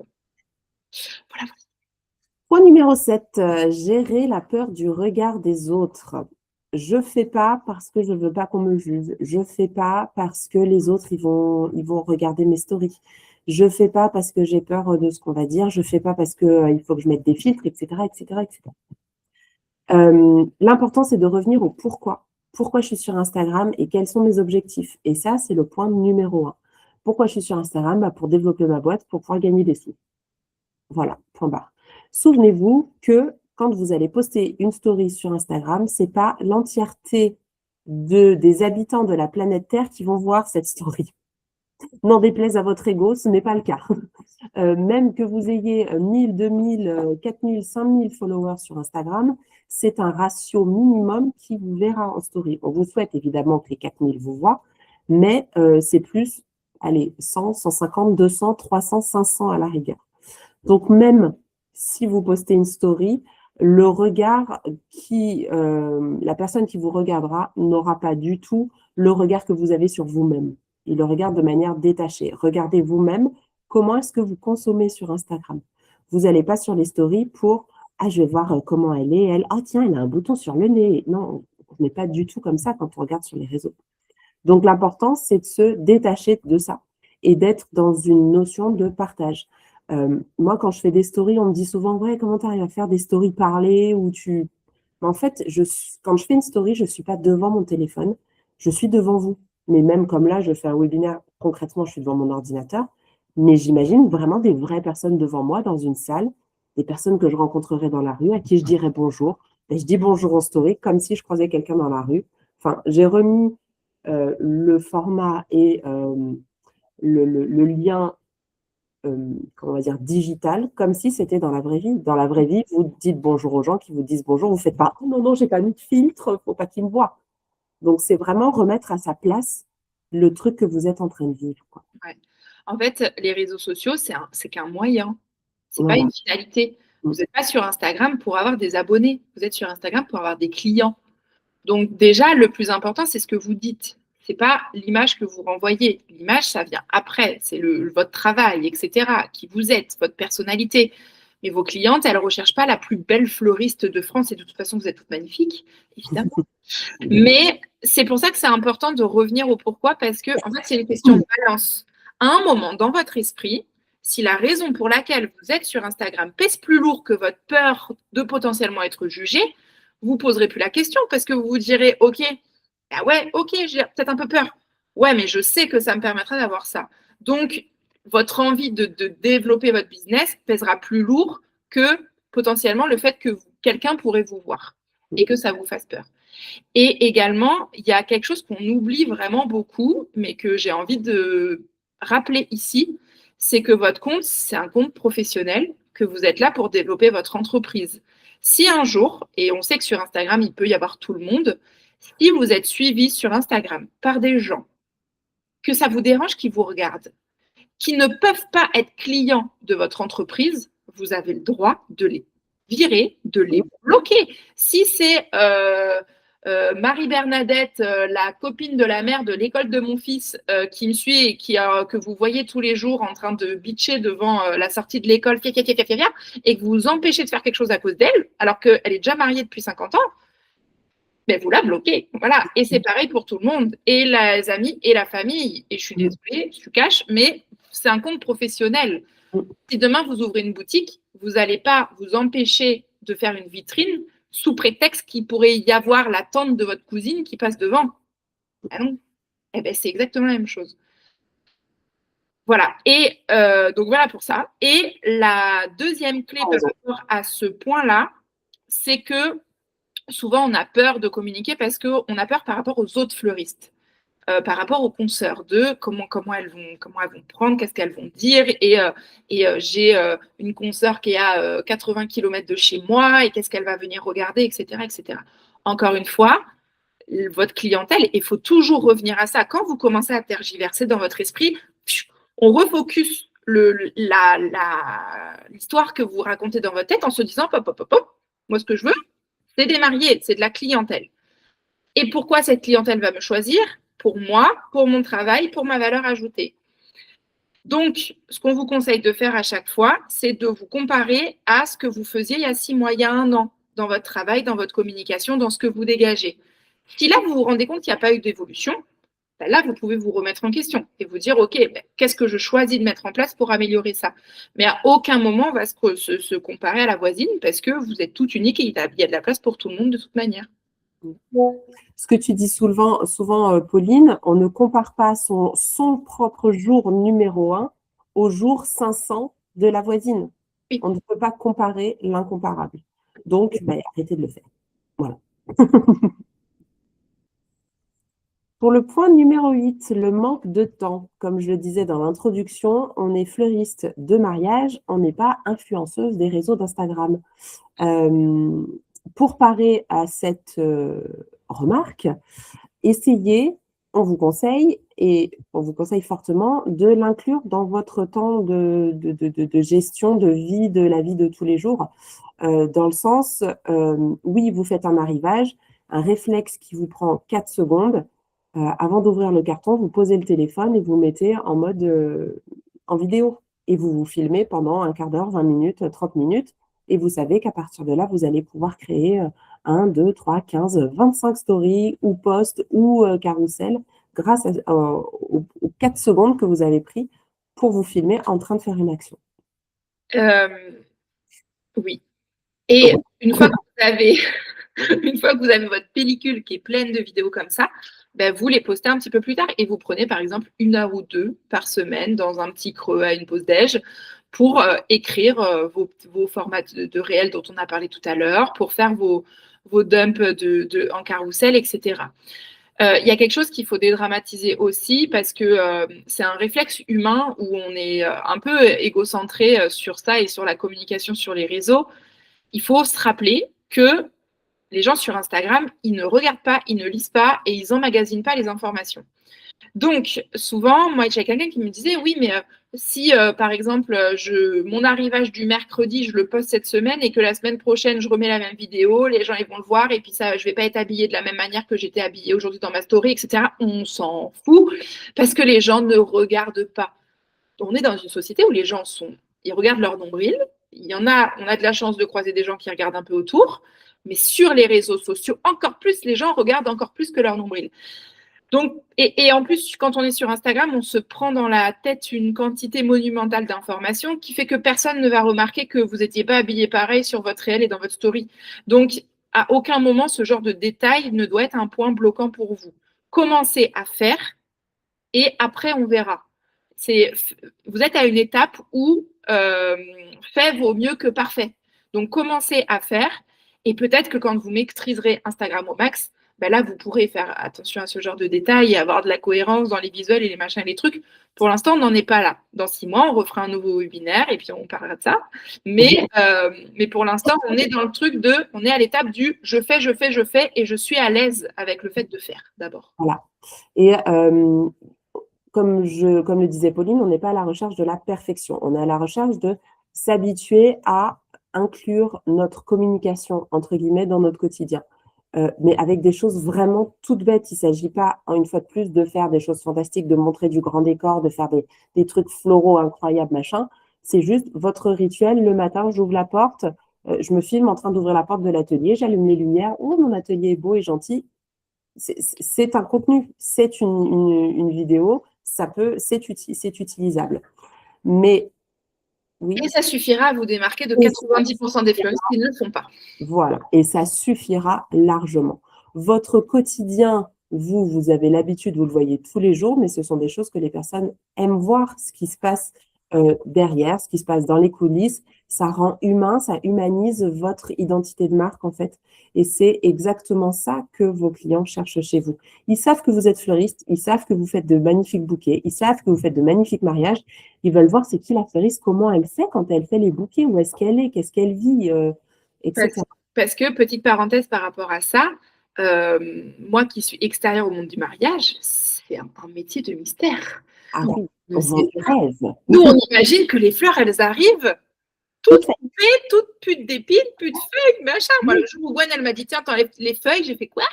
Point numéro 7, gérer la peur du regard des autres. Je ne fais pas parce que je ne veux pas qu'on me juge. Je ne fais pas parce que les autres, ils vont regarder mes stories. Je ne fais pas parce que j'ai peur de ce qu'on va dire. Je ne fais pas parce qu'il faut que je mette des filtres, etc., etc., etc. L'important, c'est de revenir au pourquoi. Pourquoi je suis sur Instagram et quels sont mes objectifs. Et ça, c'est le point numéro 1. Pourquoi je suis sur Instagram? Pour développer ma boîte, pour pouvoir gagner des sous. Voilà, point barre. Souvenez-vous que quand vous allez poster une story sur Instagram, ce n'est pas l'entièreté des habitants de la planète Terre qui vont voir cette story. N'en déplaise à votre ego, ce n'est pas le cas. Même que vous ayez 1000, 2000, 4000, 5000 followers sur Instagram, c'est un ratio minimum qui vous verra en story. On vous souhaite évidemment que les 4000 vous voient, mais c'est plus, allez, 100, 150, 200, 300, 500 à la rigueur. Donc, même si vous postez une story, le regard la personne qui vous regardera n'aura pas du tout le regard que vous avez sur vous-même. Il le regarde de manière détachée. Regardez vous-même comment est-ce que vous consommez sur Instagram. Vous n'allez pas sur les stories pour « Ah, je vais voir comment elle est, elle. Ah, tiens, elle a un bouton sur le nez. » Non, on n'est pas du tout comme ça quand on regarde sur les réseaux. Donc, l'important, c'est de se détacher de ça et d'être dans une notion de partage. Moi, quand je fais des stories, on me dit souvent « Ouais, comment tu arrives à faire des stories parlées ?» Mais en fait, quand je fais une story, je ne suis pas devant mon téléphone, je suis devant vous. Mais même comme là, je fais un webinaire, concrètement, je suis devant mon ordinateur, mais j'imagine vraiment des vraies personnes devant moi dans une salle, des personnes que je rencontrerai dans la rue, à qui je dirai bonjour. Et je dis bonjour en story comme si je croisais quelqu'un dans la rue. Enfin, j'ai remis le format et le lien comment on va dire, digital, comme si c'était dans la vraie vie. Dans la vraie vie, vous dites bonjour aux gens qui vous disent bonjour, vous ne faites pas « Oh non, non, j'ai pas mis de filtre, il ne faut pas qu'ils me voient ». Donc, c'est vraiment remettre à sa place le truc que vous êtes en train de vivre. Quoi. Ouais. En fait, les réseaux sociaux, c'est qu'un moyen. Ce n'est Voilà. pas une finalité. Vous n'êtes pas sur Instagram pour avoir des abonnés. Vous êtes sur Instagram pour avoir des clients. Donc déjà, le plus important, c'est ce que vous dites. Ce n'est pas l'image que vous renvoyez. L'image, ça vient après. C'est votre travail, etc. Qui vous êtes, votre personnalité. Mais vos clientes, elles ne recherchent pas la plus belle fleuriste de France, et de toute façon, vous êtes toutes magnifiques, évidemment. Mais c'est pour ça que c'est important de revenir au pourquoi, parce que en fait, c'est une question de balance. À un moment, dans votre esprit, si la raison pour laquelle vous êtes sur Instagram pèse plus lourd que votre peur de potentiellement être jugé, vous ne poserez plus la question, parce que vous vous direz, OK, ah ouais, OK, j'ai peut-être un peu peur. Ouais, mais je sais que ça me permettra d'avoir ça. Donc, votre envie de développer votre business pèsera plus lourd que potentiellement le fait que quelqu'un pourrait vous voir et que ça vous fasse peur. Et également, il y a quelque chose qu'on oublie vraiment beaucoup, mais que j'ai envie de rappeler ici, c'est que votre compte, c'est un compte professionnel, que vous êtes là pour développer votre entreprise. Si un jour, et on sait que sur Instagram, il peut y avoir tout le monde, si vous êtes suivi sur Instagram par des gens, que ça vous dérange qu'ils vous regardent, qui ne peuvent pas être clients de votre entreprise, vous avez le droit de les virer, de les bloquer. Si c'est Marie-Bernadette, la copine de la mère de l'école de mon fils, qui me suit et que vous voyez tous les jours en train de bitcher devant la sortie de l'école, et que vous vous empêchez de faire quelque chose à cause d'elle, alors qu'elle est déjà mariée depuis 50 ans, ben vous la bloquez. Voilà. Et c'est pareil pour tout le monde, et les amis et la famille. Et je suis désolée, je cache, mais c'est un compte professionnel. Si demain vous ouvrez une boutique, vous n'allez pas vous empêcher de faire une vitrine sous prétexte qu'il pourrait y avoir la tante de votre cousine qui passe devant. Ah non. Eh ben, c'est exactement la même chose. Voilà. Et donc voilà pour ça. Et la deuxième clé par rapport à ce point-là, c'est que souvent on a peur de communiquer parce qu'on a peur par rapport aux autres fleuristes. Par rapport aux consoeurs, de comment elles vont prendre, qu'est-ce qu'elles vont dire. Et j'ai une consoeur qui est à 80 km de chez moi, et qu'est-ce qu'elle va venir regarder, etc., etc. Encore une fois, votre clientèle, il faut toujours revenir à ça. Quand vous commencez à tergiverser dans votre esprit, on refocus l'histoire que vous racontez dans votre tête en se disant, moi ce que je veux, c'est des mariés, c'est de la clientèle. Et pourquoi cette clientèle va me choisir? Pour moi, pour mon travail, pour ma valeur ajoutée. Donc, ce qu'on vous conseille de faire à chaque fois, c'est de vous comparer à ce que vous faisiez il y a 6 mois, il y a 1 an, dans votre travail, dans votre communication, dans ce que vous dégagez. Si là, vous vous rendez compte qu'il n'y a pas eu d'évolution, ben là, vous pouvez vous remettre en question et vous dire, OK, ben, qu'est-ce que je choisis de mettre en place pour améliorer ça? Mais à aucun moment, on va se comparer à la voisine, parce que vous êtes toutes uniques et il y a de la place pour tout le monde de toute manière. Ce que tu dis souvent, Pauline, on ne compare pas son propre jour numéro 1 au jour 500 de la voisine. Oui. On ne peut pas comparer l'incomparable. Donc, arrêtez de le faire. Voilà. Pour le point numéro 8, le manque de temps. Comme je le disais dans l'introduction, on est fleuriste de mariage, on n'est pas influenceuse des réseaux d'Instagram. Pour parer à cette remarque, essayez, on vous conseille fortement de l'inclure dans votre temps de gestion de vie, de la vie de tous les jours, dans le sens, oui, vous faites un arrivage, un réflexe qui vous prend 4 secondes, avant d'ouvrir le carton, vous posez le téléphone et vous mettez en mode en vidéo, et vous vous filmez pendant un quart d'heure, 20 minutes, 30 minutes, et vous savez qu'à partir de là, vous allez pouvoir créer 1, 2, 3, 15, 25 stories ou posts ou carousel grâce aux 4 secondes que vous avez pris pour vous filmer en train de faire une action. Oui. Et une fois que vous avez votre pellicule qui est pleine de vidéos comme ça, vous les postez un petit peu plus tard et vous prenez par exemple 1 heure ou 2 par semaine dans un petit creux à une pause déj pour écrire vos formats de réel dont on a parlé tout à l'heure, pour faire vos dumps en carrousel, etc. Il y a quelque chose qu'il faut dédramatiser aussi, parce que c'est un réflexe humain où on est un peu égocentré sur ça et sur la communication sur les réseaux. Il faut se rappeler que les gens sur Instagram, ils ne regardent pas, ils ne lisent pas et ils n'emmagasinent pas les informations. Donc, souvent, moi, j'ai quelqu'un qui me disait, oui, mais si, par exemple, mon arrivage du mercredi, je le poste cette semaine et que la semaine prochaine, je remets la même vidéo, les gens, ils vont le voir et puis ça, je ne vais pas être habillée de la même manière que j'étais habillée aujourd'hui dans ma story, etc. On s'en fout parce que les gens ne regardent pas. On est dans une société où les gens ils regardent leur nombril, il y en a, on a de la chance de croiser des gens qui regardent un peu autour, mais sur les réseaux sociaux, encore plus, les gens regardent encore plus que leur nombril. Donc, et en plus, quand on est sur Instagram, on se prend dans la tête une quantité monumentale d'informations qui fait que personne ne va remarquer que vous n'étiez pas habillé pareil sur votre réel et dans votre story. Donc, à aucun moment, ce genre de détail ne doit être un point bloquant pour vous. Commencez à faire et après, on verra. Vous êtes à une étape où fait vaut mieux que parfait. Donc, commencez à faire et peut-être que quand vous maîtriserez Instagram au max, ben là, vous pourrez faire attention à ce genre de détails et avoir de la cohérence dans les visuels et les machins et les trucs. Pour l'instant, on n'en est pas là. Dans 6 mois, on refera un nouveau webinaire et puis on parlera de ça. Mais pour l'instant, on est dans le truc on est à l'étape du je fais et je suis à l'aise avec le fait de faire d'abord. Voilà. Et comme le disait Pauline, on n'est pas à la recherche de la perfection. On est à la recherche de s'habituer à inclure notre communication, entre guillemets, dans notre quotidien. Mais avec des choses vraiment toutes bêtes. Il ne s'agit pas, une fois de plus, de faire des choses fantastiques, de montrer du grand décor, de faire des trucs floraux incroyables, machin. C'est juste votre rituel. Le matin, j'ouvre la porte, je me filme en train d'ouvrir la porte de l'atelier, j'allume les lumières. Oh, mon atelier est beau et gentil. C'est un contenu, c'est une vidéo, c'est utilisable. Mais oui. Et ça suffira à vous démarquer de 90% des fleuristes qui ne le font pas. Voilà, et ça suffira largement. Votre quotidien, vous avez l'habitude, vous le voyez tous les jours, mais ce sont des choses que les personnes aiment voir, ce qui se passe derrière, ce qui se passe dans les coulisses. Ça rend humain, ça humanise votre identité de marque, en fait. Et c'est exactement ça que vos clients cherchent chez vous. Ils savent que vous êtes fleuriste, ils savent que vous faites de magnifiques bouquets, ils savent que vous faites de magnifiques mariages. Ils veulent voir c'est qui la fleuriste, comment elle fait quand elle fait les bouquets, où est-ce qu'elle est, qu'est-ce qu'elle vit, etc. Parce que, petite parenthèse par rapport à ça, moi qui suis extérieure au monde du mariage, c'est un métier de mystère. Ah oui, vos rêves. Nous, on imagine que les fleurs, elles arrivent toutes coupées, toutes plus d'épines, plus de feuilles, machin. Moi, le jour où Gwen, elle m'a dit, tiens, t'enlèves les feuilles, j'ai fait quoi?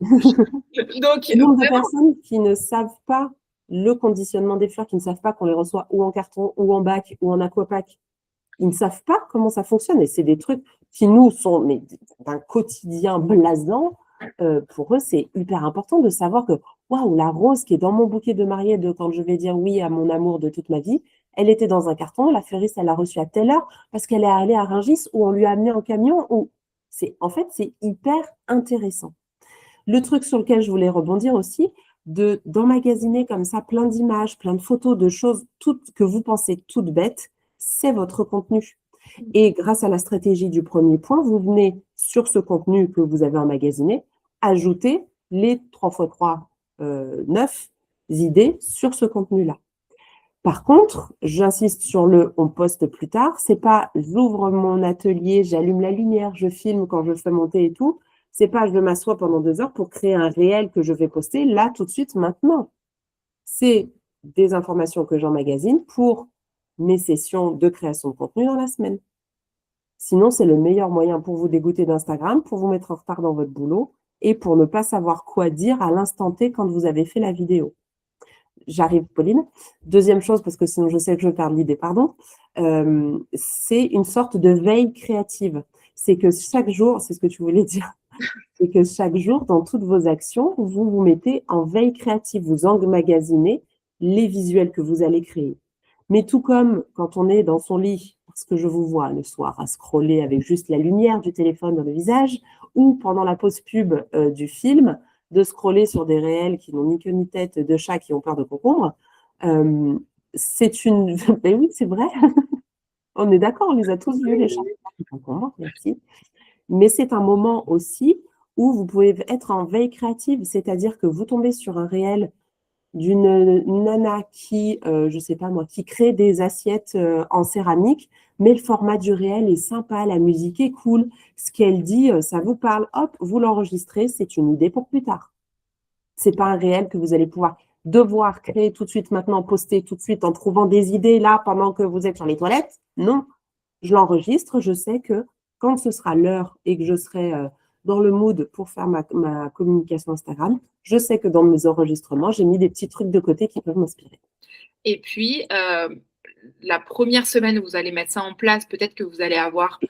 Donc, le nombre de personnes qui ne savent pas le conditionnement des fleurs, qui ne savent pas qu'on les reçoit ou en carton, ou en bac, ou en aquapack. Ils ne savent pas comment ça fonctionne. Et c'est des trucs qui nous sont d'un quotidien blasant. Pour eux, c'est hyper important de savoir que waouh, la rose qui est dans mon bouquet de mariée de quand je vais dire oui à mon amour de toute ma vie, elle était dans un carton, la fleuriste, elle l'a reçue à telle heure parce qu'elle est allée à Rungis ou on lui a amené en camion. En fait, c'est hyper intéressant. Le truc sur lequel je voulais rebondir aussi, d'emmagasiner comme ça plein d'images, plein de photos, de choses toutes que vous pensez toutes bêtes, c'est votre contenu. Et grâce à la stratégie du premier point, vous venez sur ce contenu que vous avez emmagasiné, ajouter les 3x3, 9 idées sur ce contenu-là. Par contre, j'insiste sur on poste plus tard. C'est pas j'ouvre mon atelier, j'allume la lumière, je filme quand je fais monter et tout. C'est pas je m'assois pendant 2 heures pour créer un réel que je vais poster là tout de suite maintenant. C'est des informations que j'emmagasine pour mes sessions de création de contenu dans la semaine. Sinon, c'est le meilleur moyen pour vous dégoûter d'Instagram, pour vous mettre en retard dans votre boulot et pour ne pas savoir quoi dire à l'instant T quand vous avez fait la vidéo. J'arrive, Pauline. Deuxième chose, parce que sinon je sais que je perds l'idée, pardon, c'est une sorte de veille créative. C'est que chaque jour, c'est ce que tu voulais dire, c'est que chaque jour, dans toutes vos actions, vous vous mettez en veille créative, vous emmagasinez les visuels que vous allez créer. Mais tout comme quand on est dans son lit, parce que je vous vois le soir à scroller avec juste la lumière du téléphone dans le visage, ou pendant la pause pub du film, de scroller sur des réels qui n'ont ni queue ni tête de chats qui ont peur de concombres, c'est une... Ben oui, c'est vrai. On est d'accord, on les a tous vus, les chats qui concombres, merci. Mais c'est un moment aussi où vous pouvez être en veille créative, c'est-à-dire que vous tombez sur un réel d'une nana qui, je sais pas moi, qui crée des assiettes en céramique, mais le format du réel est sympa, la musique est cool, ce qu'elle dit, ça vous parle, hop, vous l'enregistrez, c'est une idée pour plus tard. C'est pas un réel que vous allez devoir créer tout de suite maintenant, poster tout de suite en trouvant des idées là pendant que vous êtes sur les toilettes. Non, je l'enregistre, je sais que quand ce sera l'heure et que je serai dans le mood pour faire ma communication Instagram, je sais que dans mes enregistrements, j'ai mis des petits trucs de côté qui peuvent m'inspirer. Et puis, la première semaine où vous allez mettre ça en place, peut-être que vous allez avoir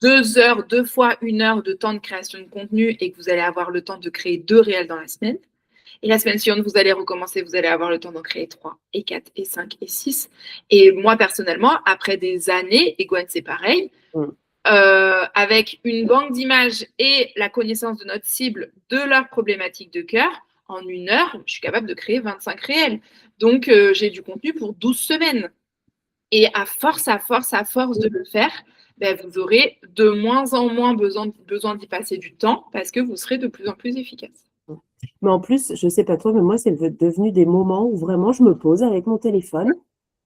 2 heures, 2 fois 1 heure de temps de création de contenu et que vous allez avoir le temps de créer 2 réels dans la semaine. Et la semaine suivante, vous allez recommencer, vous allez avoir le temps d'en créer 3 et 4 et 5 et 6. Et moi, personnellement, après des années, et Gwen, c'est pareil, avec une banque d'images et la connaissance de notre cible, de leurs problématiques de cœur, en 1 heure, je suis capable de créer 25 réels. Donc, j'ai du contenu pour 12 semaines. Et à force de le faire, ben, vous aurez de moins en moins besoin d'y passer du temps parce que vous serez de plus en plus efficace. Mais en plus, je ne sais pas toi, mais moi, c'est devenu des moments où vraiment je me pose avec mon téléphone.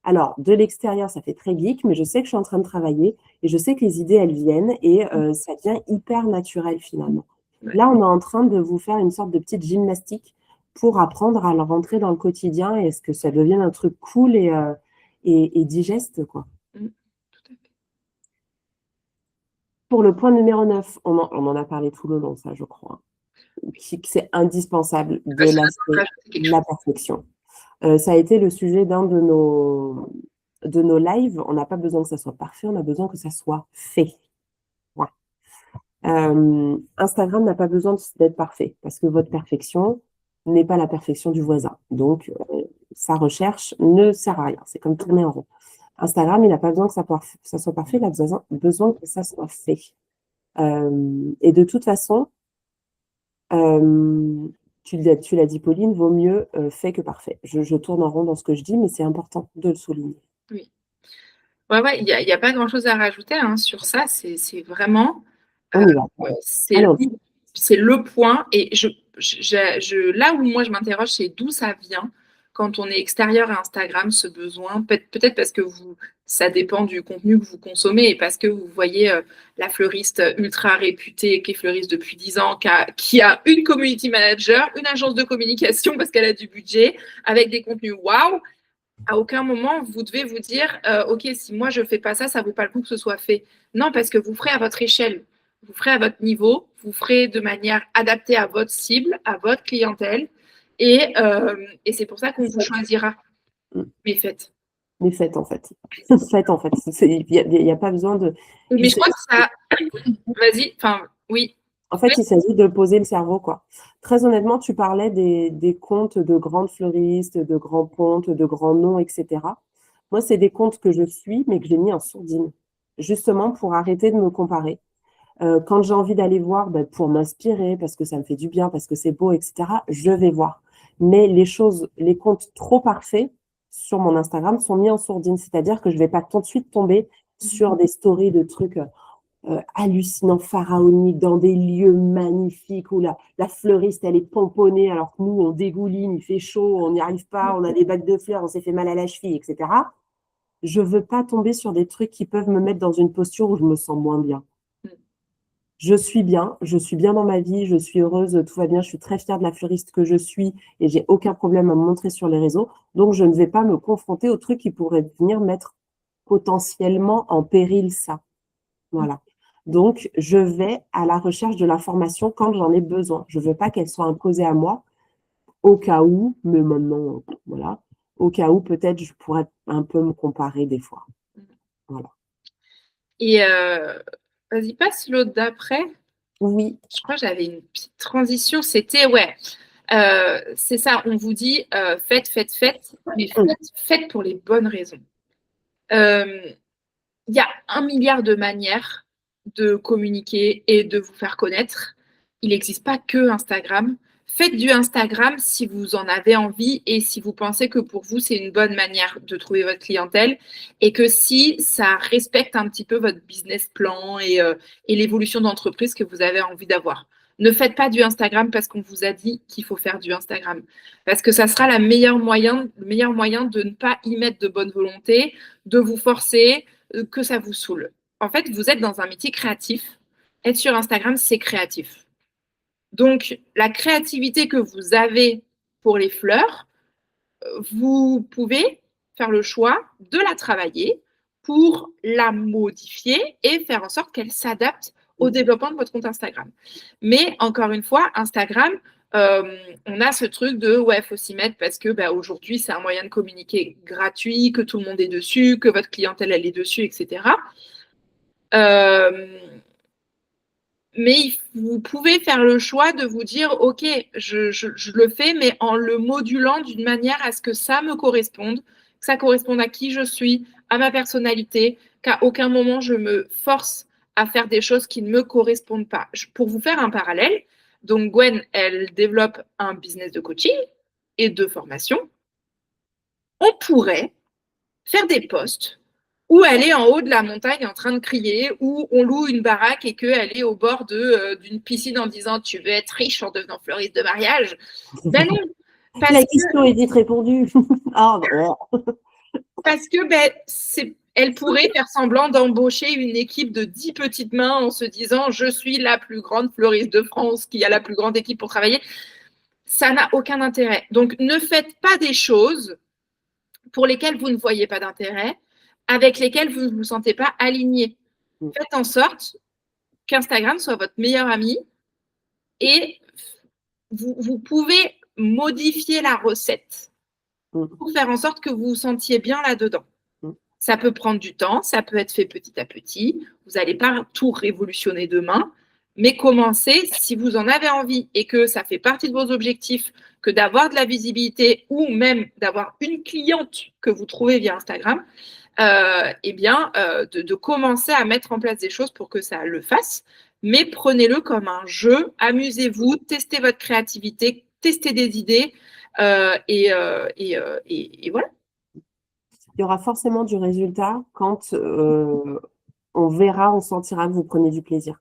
Alors, de l'extérieur, ça fait très geek, mais je sais que je suis en train de travailler et je sais que les idées, elles viennent et ça devient hyper naturel finalement. Ouais. Là, on est en train de vous faire une sorte de petite gymnastique pour apprendre à le rentrer dans le quotidien et est-ce que ça devienne un truc cool et digeste, quoi. Tout à fait. Pour le point numéro 9, on en a parlé tout le long, ça, je crois. C'est indispensable de la perfection. Ça a été le sujet d'un de nos lives. On n'a pas besoin que ça soit parfait, on a besoin que ça soit fait. Ouais. Instagram n'a pas besoin d'être parfait parce que votre perfection n'est pas la perfection du voisin. Donc, sa recherche ne sert à rien. C'est comme tourner en rond. Instagram, il n'a pas besoin que ça soit parfait, il a besoin que ça soit fait. Et de toute façon, tu l'as dit, Pauline, vaut mieux fait que parfait. Je tourne en rond dans ce que je dis, mais c'est important de le souligner. Oui. Ouais, il n'y a pas grand-chose à rajouter hein, sur ça. C'est vraiment... On y va. c'est le point. Et là où moi, je m'interroge, c'est d'où ça vient quand on est extérieur à Instagram, ce besoin. Peut-être parce que ça dépend du contenu que vous consommez et parce que vous voyez la fleuriste ultra réputée qui est fleuriste depuis 10 ans, qui a une community manager, une agence de communication parce qu'elle a du budget, avec des contenus waouh. À aucun moment, vous devez vous dire OK, si moi je ne fais pas ça, ça ne vaut pas le coup que ce soit fait. Non, parce que vous ferez à votre échelle, vous ferez à votre niveau, vous ferez de manière adaptée à votre cible, à votre clientèle. Et c'est pour ça qu'on vous choisira. Mais faites. Mais faites, en fait. Faites, en fait. Il n'y a pas besoin de... Mais je crois que ça... Vas-y, enfin, oui. En fait, il s'agit de poser le cerveau, quoi. Très honnêtement, tu parlais des comptes de grandes fleuristes, de grands pontes, de grands noms, etc. Moi, c'est des comptes que je suis, mais que j'ai mis en sourdine, justement pour arrêter de me comparer. Quand j'ai envie d'aller voir, pour m'inspirer, parce que ça me fait du bien, parce que c'est beau, etc., je vais voir. Mais les comptes trop parfaits sur mon Instagram sont mis en sourdine, c'est-à-dire que je ne vais pas tout de suite tomber sur des stories de trucs hallucinants, pharaoniques, dans des lieux magnifiques où la fleuriste, elle est pomponnée, alors que nous, on dégouline, il fait chaud, on n'y arrive pas, on a des bacs de fleurs, on s'est fait mal à la cheville, etc. Je ne veux pas tomber sur des trucs qui peuvent me mettre dans une posture où je me sens moins bien. Je suis bien dans ma vie, je suis heureuse, tout va bien, je suis très fière de la fleuriste que je suis et j'ai aucun problème à me montrer sur les réseaux. Donc, je ne vais pas me confronter aux trucs qui pourraient venir mettre potentiellement en péril ça. Voilà. Donc, je vais à la recherche de l'information quand j'en ai besoin. Je ne veux pas qu'elle soit imposée à moi au cas où, mais maintenant, voilà, au cas où peut-être je pourrais un peu me comparer des fois. Voilà. Et vas-y, passe l'autre d'après. Oui. Je crois que j'avais une petite transition. C'était, c'est ça, on vous dit faites, mais faites pour les bonnes raisons. Il y a 1 milliard de manières de communiquer et de vous faire connaître. Il n'existe pas que Instagram. Faites du Instagram si vous en avez envie et si vous pensez que pour vous, c'est une bonne manière de trouver votre clientèle et que si ça respecte un petit peu votre business plan et l'évolution d'entreprise que vous avez envie d'avoir. Ne faites pas du Instagram parce qu'on vous a dit qu'il faut faire du Instagram. Parce que ça sera le meilleur moyen de ne pas y mettre de bonne volonté, de vous forcer, que ça vous saoule. En fait, vous êtes dans un métier créatif. Être sur Instagram, c'est créatif. Donc, la créativité que vous avez pour les fleurs, vous pouvez faire le choix de la travailler pour la modifier et faire en sorte qu'elle s'adapte au développement de votre compte Instagram. Mais encore une fois, Instagram, on a ce truc de ouais, faut s'y mettre parce que aujourd'hui, c'est un moyen de communiquer gratuit, que tout le monde est dessus, que votre clientèle, elle est dessus, etc. Mais vous pouvez faire le choix de vous dire, OK, je le fais, mais en le modulant d'une manière à ce que ça me corresponde, que ça corresponde à qui je suis, à ma personnalité, qu'à aucun moment je me force à faire des choses qui ne me correspondent pas. Pour vous faire un parallèle, donc Gwen, elle développe un business de coaching et de formation. On pourrait faire des posts où elle est en haut de la montagne en train de crier, où on loue une baraque et qu'elle est au bord d'une piscine en disant « tu veux être riche en devenant fleuriste de mariage ?» Ben non, La question est vite répondue. Ah, non. Parce que elle pourrait faire semblant d'embaucher une équipe de 10 petites mains en se disant « je suis la plus grande fleuriste de France qui a la plus grande équipe pour travailler ». Ça n'a aucun intérêt. Donc, ne faites pas des choses pour lesquelles vous ne voyez pas d'intérêt, avec lesquelles vous ne vous sentez pas aligné. Faites en sorte qu'Instagram soit votre meilleur ami et vous pouvez modifier la recette pour faire en sorte que vous vous sentiez bien là-dedans. Ça peut prendre du temps, ça peut être fait petit à petit. Vous n'allez pas tout révolutionner demain, mais commencez si vous en avez envie et que ça fait partie de vos objectifs, que d'avoir de la visibilité ou même d'avoir une cliente que vous trouvez via Instagram, de commencer à mettre en place des choses pour que ça le fasse. Mais prenez-le comme un jeu, amusez-vous, testez votre créativité, testez des idées et voilà. Il y aura forcément du résultat quand on verra, on sentira que vous prenez du plaisir.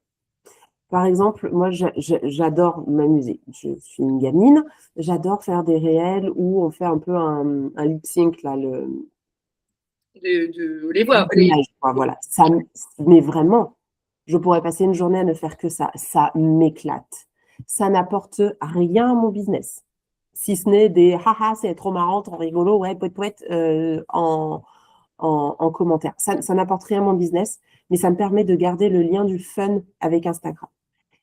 Par exemple, moi, j'adore m'amuser. Je suis une gamine, j'adore faire des réels où on fait un peu un lip sync, là, de les voix. Voilà. Ça, mais vraiment, je pourrais passer une journée à ne faire que ça. Ça m'éclate. Ça n'apporte rien à mon business. Si ce n'est des haha, c'est trop marrant, trop rigolo, ouais, poète, en commentaire. Ça n'apporte rien à mon business, mais ça me permet de garder le lien du fun avec Instagram.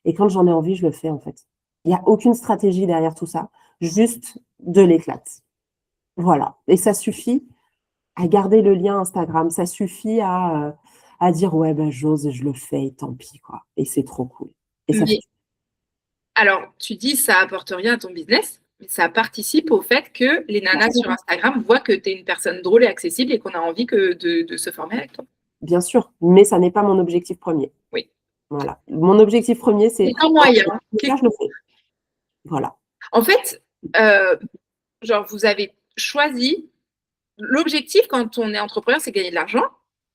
Et quand j'en ai envie, je le fais en fait. Il n'y a aucune stratégie derrière tout ça, juste de l'éclate. Voilà. Et ça suffit à garder le lien Instagram. Ça suffit à dire ouais, ben, j'ose et je le fais et tant pis, quoi. Et c'est trop cool. Et ça alors, tu dis ça apporte rien à ton business, mais ça participe au fait que les nanas sur Instagram voient que tu es une personne drôle et accessible et qu'on a envie de se former avec toi. Bien sûr, mais ça n'est pas mon objectif premier. Oui. Voilà. Mon objectif premier, c'est un moyen. Je le fais. Voilà. En fait, vous avez choisi l'objectif quand on est entrepreneur, c'est gagner de l'argent.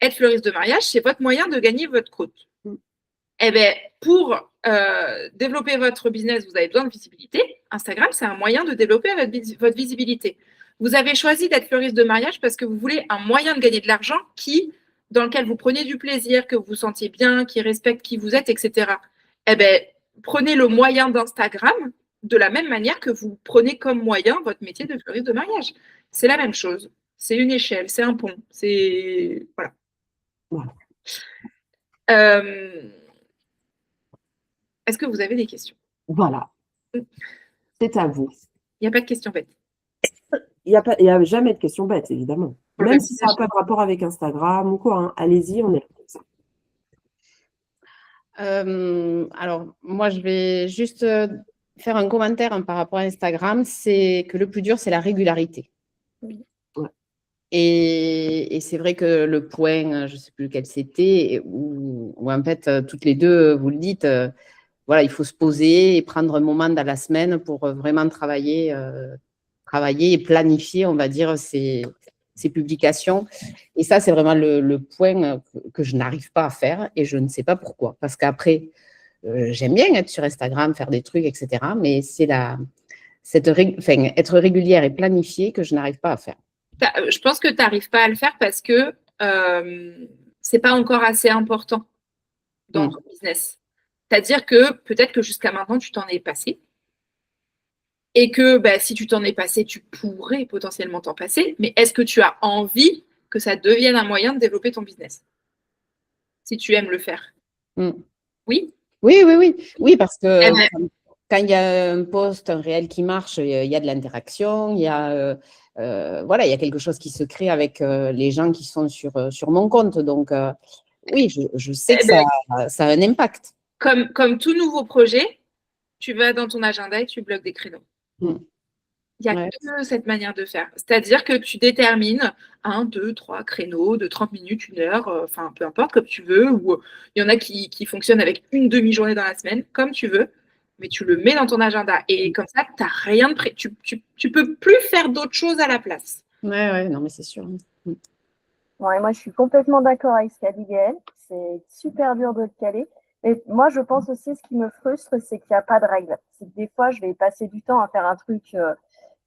Être fleuriste de mariage, c'est votre moyen de gagner votre croûte. Eh bien, pour développer votre business, vous avez besoin de visibilité. Instagram, c'est un moyen de développer votre visibilité. Vous avez choisi d'être fleuriste de mariage parce que vous voulez un moyen de gagner de l'argent dans lequel vous prenez du plaisir, que vous vous sentiez bien, qui respecte qui vous êtes, etc. Eh bien, prenez le moyen d'Instagram de la même manière que vous prenez comme moyen votre métier de fleuriste de mariage. C'est la même chose. C'est une échelle, c'est un pont. C'est... Voilà. Est-ce que vous avez des questions? Voilà. C'est à vous. Il n'y a pas de questions bêtes. Il n'y a jamais de questions bêtes, évidemment. Même si ça n'a pas de rapport avec Instagram ou quoi. Hein. Allez-y, on est là pour ça. Alors, moi, je vais juste faire un commentaire par rapport à Instagram. C'est que le plus dur, c'est la régularité. Oui. Ouais. Et c'est vrai que le point, je ne sais plus lequel c'était, où en fait, toutes les deux, vous le dites, voilà, il faut se poser et prendre un moment dans la semaine pour vraiment travailler et planifier, on va dire, ces publications. Et ça, c'est vraiment le point que je n'arrive pas à faire et je ne sais pas pourquoi. Parce qu'après, j'aime bien être sur Instagram, faire des trucs, etc. Mais c'est être régulière et planifiée que je n'arrive pas à faire. Je pense que tu n'arrives pas à le faire parce que ce n'est pas encore assez important dans ton business. C'est-à-dire que peut-être que jusqu'à maintenant, tu t'en es passé. Et que si tu t'en es passé, tu pourrais potentiellement t'en passer. Mais est-ce que tu as envie que ça devienne un moyen de développer ton business? Si tu aimes le faire. Oui? Oui, parce que quand il y a un post, un réel qui marche, il y a de l'interaction, il y a quelque chose qui se crée avec les gens qui sont sur mon compte. Donc, oui, je sais que ça a un impact. Comme tout nouveau projet, tu vas dans ton agenda et tu bloques des créneaux. Il y a que cette manière de faire. C'est-à-dire que tu détermines 1, 2, 3 créneaux de 30 minutes, 1 heure, enfin peu importe, comme tu veux. Ou il y en a qui fonctionnent avec une demi-journée dans la semaine, comme tu veux. Mais tu le mets dans ton agenda. Et comme ça, tu n'as rien de prêt. Tu peux plus faire d'autres choses à la place. Ouais, non, mais c'est sûr. Ouais, moi, je suis complètement d'accord avec ce qu'a dit Gaëlle. C'est super dur de le caler. Et moi, je pense aussi, ce qui me frustre, c'est qu'il n'y a pas de règle. C'est que des fois, je vais passer du temps à faire un truc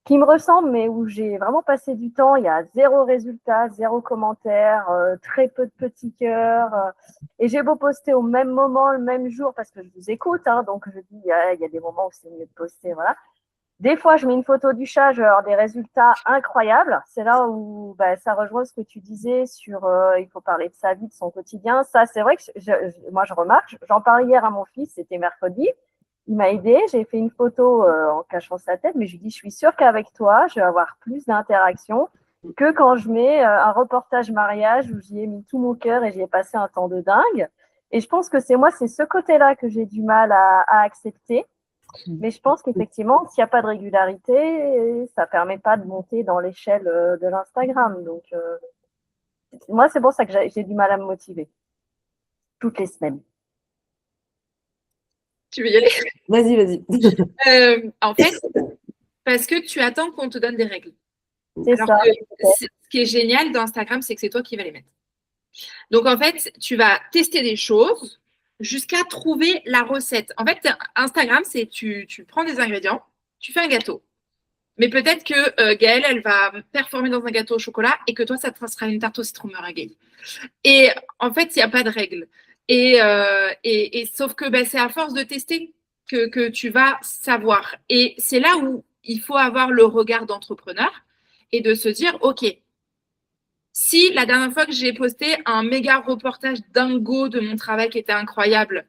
qui me ressemble, mais où j'ai vraiment passé du temps. Il y a 0 résultat, 0 commentaire, très peu de petits cœurs. Et j'ai beau poster au même moment, le même jour, parce que je vous écoute, hein, donc je dis, il y a des moments où c'est mieux de poster, voilà. Des fois, je mets une photo du chat, je vais avoir des résultats incroyables. C'est là où ça rejoint ce que tu disais sur il faut parler de sa vie, de son quotidien. Ça, c'est vrai que moi, je remarque. J'en parlais hier à mon fils, c'était mercredi. Il m'a aidé. J'ai fait une photo en cachant sa tête, mais je lui dis, je suis sûre qu'avec toi, je vais avoir plus d'interactions que quand je mets un reportage mariage où j'y ai mis tout mon cœur et j'y ai passé un temps de dingue. Et je pense que c'est ce côté-là que j'ai du mal à accepter. Mais je pense qu'effectivement, s'il n'y a pas de régularité, ça ne permet pas de monter dans l'échelle de l'Instagram. Donc, moi, c'est pour ça que j'ai du mal à me motiver toutes les semaines. Tu veux y aller? Vas-y. En fait, parce que tu attends qu'on te donne des règles. C'est ça. Ce qui est génial dans Instagram, c'est que c'est toi qui vas les mettre. Donc, en fait, tu vas tester des choses jusqu'à trouver la recette. En fait, Instagram, c'est tu prends des ingrédients, tu fais un gâteau. Mais peut-être que Gaëlle, elle va performer dans un gâteau au chocolat et que toi, ça te sera une tarte au citron meringuée. Et en fait, il n'y a pas de règle. Et sauf que c'est à force de tester que tu vas savoir. Et c'est là où il faut avoir le regard d'entrepreneur et de se dire, OK, si la dernière fois que j'ai posté un méga reportage dingo de mon travail qui était incroyable,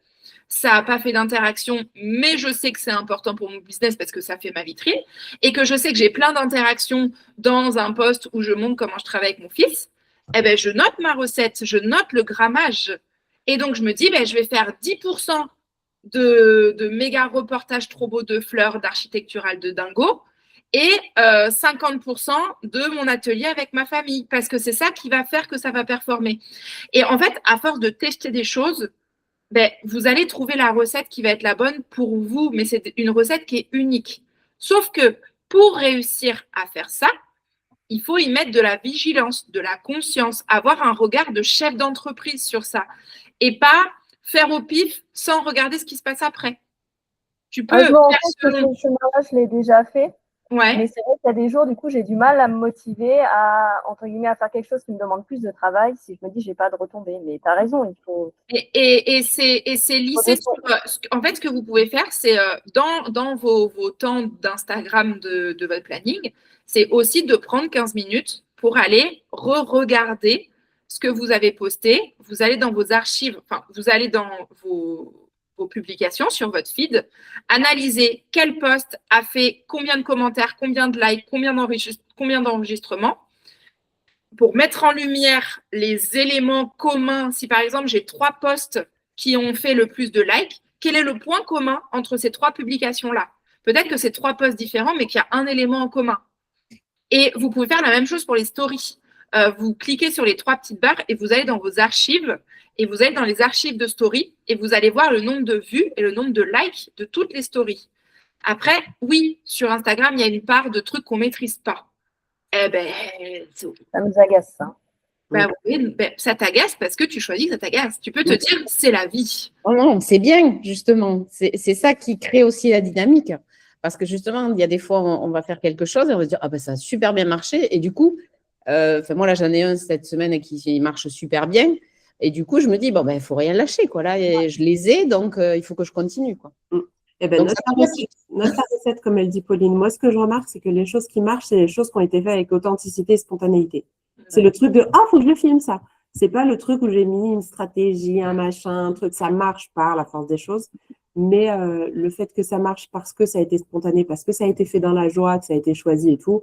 ça n'a pas fait d'interaction, mais je sais que c'est important pour mon business parce que ça fait ma vitrine et que je sais que j'ai plein d'interactions dans un post où je montre comment je travaille avec mon fils, je note ma recette, je note le grammage. Et donc, je me dis, je vais faire 10% de méga reportages trop beaux de fleurs, d'architectural de dingo et 50% de mon atelier avec ma famille parce que c'est ça qui va faire que ça va performer. Et en fait, à force de tester des choses, vous allez trouver la recette qui va être la bonne pour vous, mais c'est une recette qui est unique. Sauf que pour réussir à faire ça, il faut y mettre de la vigilance, de la conscience, avoir un regard de chef d'entreprise sur ça et pas faire au pif sans regarder ce qui se passe après. Tu peux ce chemin-là, je l'ai déjà fait. Ouais. Mais c'est vrai qu'il y a des jours, du coup, j'ai du mal à me motiver à, entre guillemets, à faire quelque chose qui me demande plus de travail si je me dis, j'ai pas de retombées. Mais tu as raison, il faut… Et c'est lissé sur… En fait, ce que vous pouvez faire, c'est dans vos temps d'Instagram de votre planning, c'est aussi de prendre 15 minutes pour aller re-regarder ce que vous avez posté. Vous allez dans vos archives, enfin, vous allez dans vos publications sur votre feed, analyser quel post a fait combien de commentaires, combien de likes, combien d'enregistrements, pour mettre en lumière les éléments communs. Si par exemple j'ai 3 posts qui ont fait le plus de likes, quel est le point commun entre ces 3 publications-là? Peut-être que c'est 3 posts différents, mais qu'il y a un élément en commun. Et vous pouvez faire la même chose pour les stories. Vous cliquez sur les 3 petites barres et vous allez dans vos archives et vous allez dans les archives de stories et vous allez voir le nombre de vues et le nombre de likes de toutes les stories. Après, oui, sur Instagram, il y a une part de trucs qu'on ne maîtrise pas. Ça nous agace, ça. Oui, ça t'agace parce que tu choisis que ça t'agace. Tu peux te dire, c'est la vie. Oh non, c'est bien, justement. C'est ça qui crée aussi la dynamique. Parce que justement, il y a des fois, on va faire quelque chose et on va se dire, ça a super bien marché. Et du coup, moi, là, j'en ai un cette semaine qui marche super bien. Et du coup, je me dis, il faut rien lâcher, quoi. Là, je les ai, donc il faut que je continue, quoi. Notre recette, comme elle dit Pauline, moi, ce que je remarque, c'est que les choses qui marchent, c'est les choses qui ont été faites avec authenticité et spontanéité. C'est le truc de « Ah, faut que je filme ça ». C'est pas le truc où j'ai mis une stratégie, un machin, un truc. Ça marche par la force des choses. Mais le fait que ça marche parce que ça a été spontané, parce que ça a été fait dans la joie, que ça a été choisi et tout,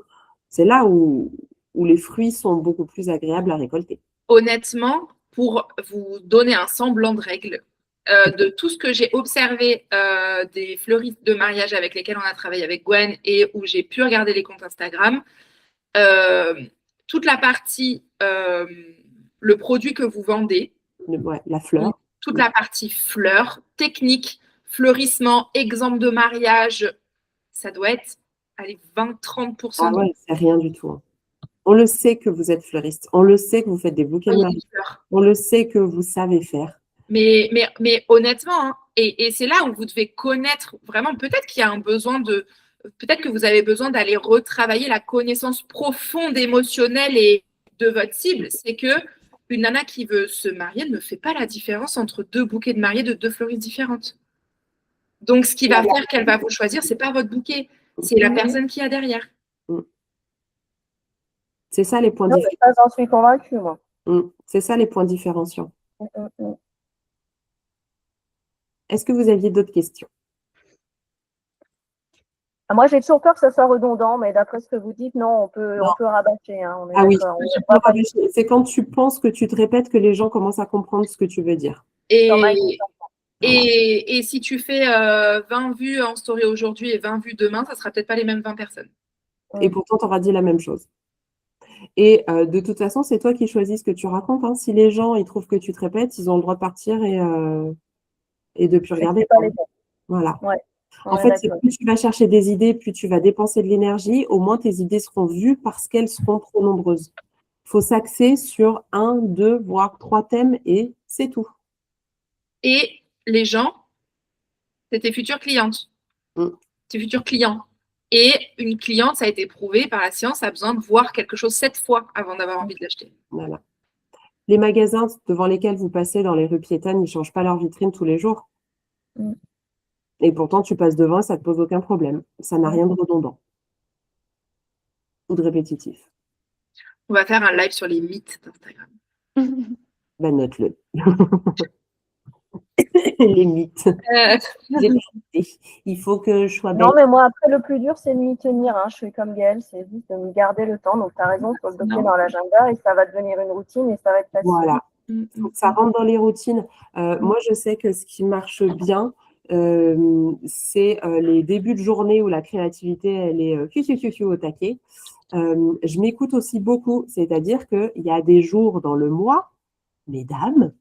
c'est là où les fruits sont beaucoup plus agréables à récolter. Honnêtement, pour vous donner un semblant de règle, de tout ce que j'ai observé des fleuristes de mariage avec lesquels on a travaillé avec Gwen et où j'ai pu regarder les comptes Instagram, toute la partie, le produit que vous vendez, Ouais, la fleur. toute la partie fleurs, technique, fleurissement, exemple de mariage, ça doit être 20-30%. Ah ouais, c'est rien du tout. Hein. On le sait que vous êtes fleuriste. On le sait que vous faites des bouquets de mariage. On le sait que vous savez faire. Mais honnêtement, hein, et c'est là où vous devez connaître vraiment, peut-être qu'il y a un besoin peut-être que vous avez besoin d'aller retravailler la connaissance profonde émotionnelle et de votre cible. C'est que une nana qui veut se marier ne fait pas la différence entre deux bouquets de mariés de deux fleuristes différentes. Donc, ce qui va faire qu'elle va vous choisir, c'est pas votre bouquet, c'est la personne qui a derrière. C'est ça les points différenciants. J'en suis convaincue, moi. C'est ça les points différenciants. Est-ce que vous aviez d'autres questions? Moi, j'ai toujours peur que ça soit redondant, mais d'après ce que vous dites, non, on peut rabâcher. Hein, ah oui, c'est quand tu penses que tu te répètes que les gens commencent à comprendre ce que tu veux dire. Et si tu fais 20 vues en story aujourd'hui et 20 vues demain, ça ne sera peut-être pas les mêmes 20 personnes. Et pourtant, tu auras dit la même chose. Et de toute façon, c'est toi qui choisis ce que tu racontes. Hein. Si les gens ils trouvent que tu te répètes, ils ont le droit de partir et de ne plus regarder. Voilà. Ouais. En fait, plus tu vas chercher des idées, plus tu vas dépenser de l'énergie, au moins tes idées seront vues parce qu'elles seront trop nombreuses. Il faut s'axer sur 1, 2, voire 3 thèmes et c'est tout. Et les gens, c'est tes futures clientes, tes futurs clients. Et une cliente, ça a été prouvé par la science, a besoin de voir quelque chose 7 fois avant d'avoir envie de l'acheter. Voilà. Les magasins devant lesquels vous passez dans les rues piétonnes, ils ne changent pas leur vitrine tous les jours. Et pourtant, tu passes devant, ça ne te pose aucun problème. Ça n'a rien de redondant ou de répétitif. On va faire un live sur les mythes d'Instagram. Ben, note-le. Les mythes. Il faut que je sois belle. Non, mais moi, après, le plus dur, c'est de m'y tenir. Hein. Je suis comme Gaëlle, c'est juste de me garder le temps. Donc, tu as raison, il faut le bloquer dans l'agenda et ça va devenir une routine et ça va être facile. Voilà. Donc, ça rentre dans les routines. Moi, je sais que ce qui marche bien, c'est les débuts de journée où la créativité, elle est au taquet. Je m'écoute aussi beaucoup, c'est-à-dire qu'il y a des jours dans le mois, mesdames,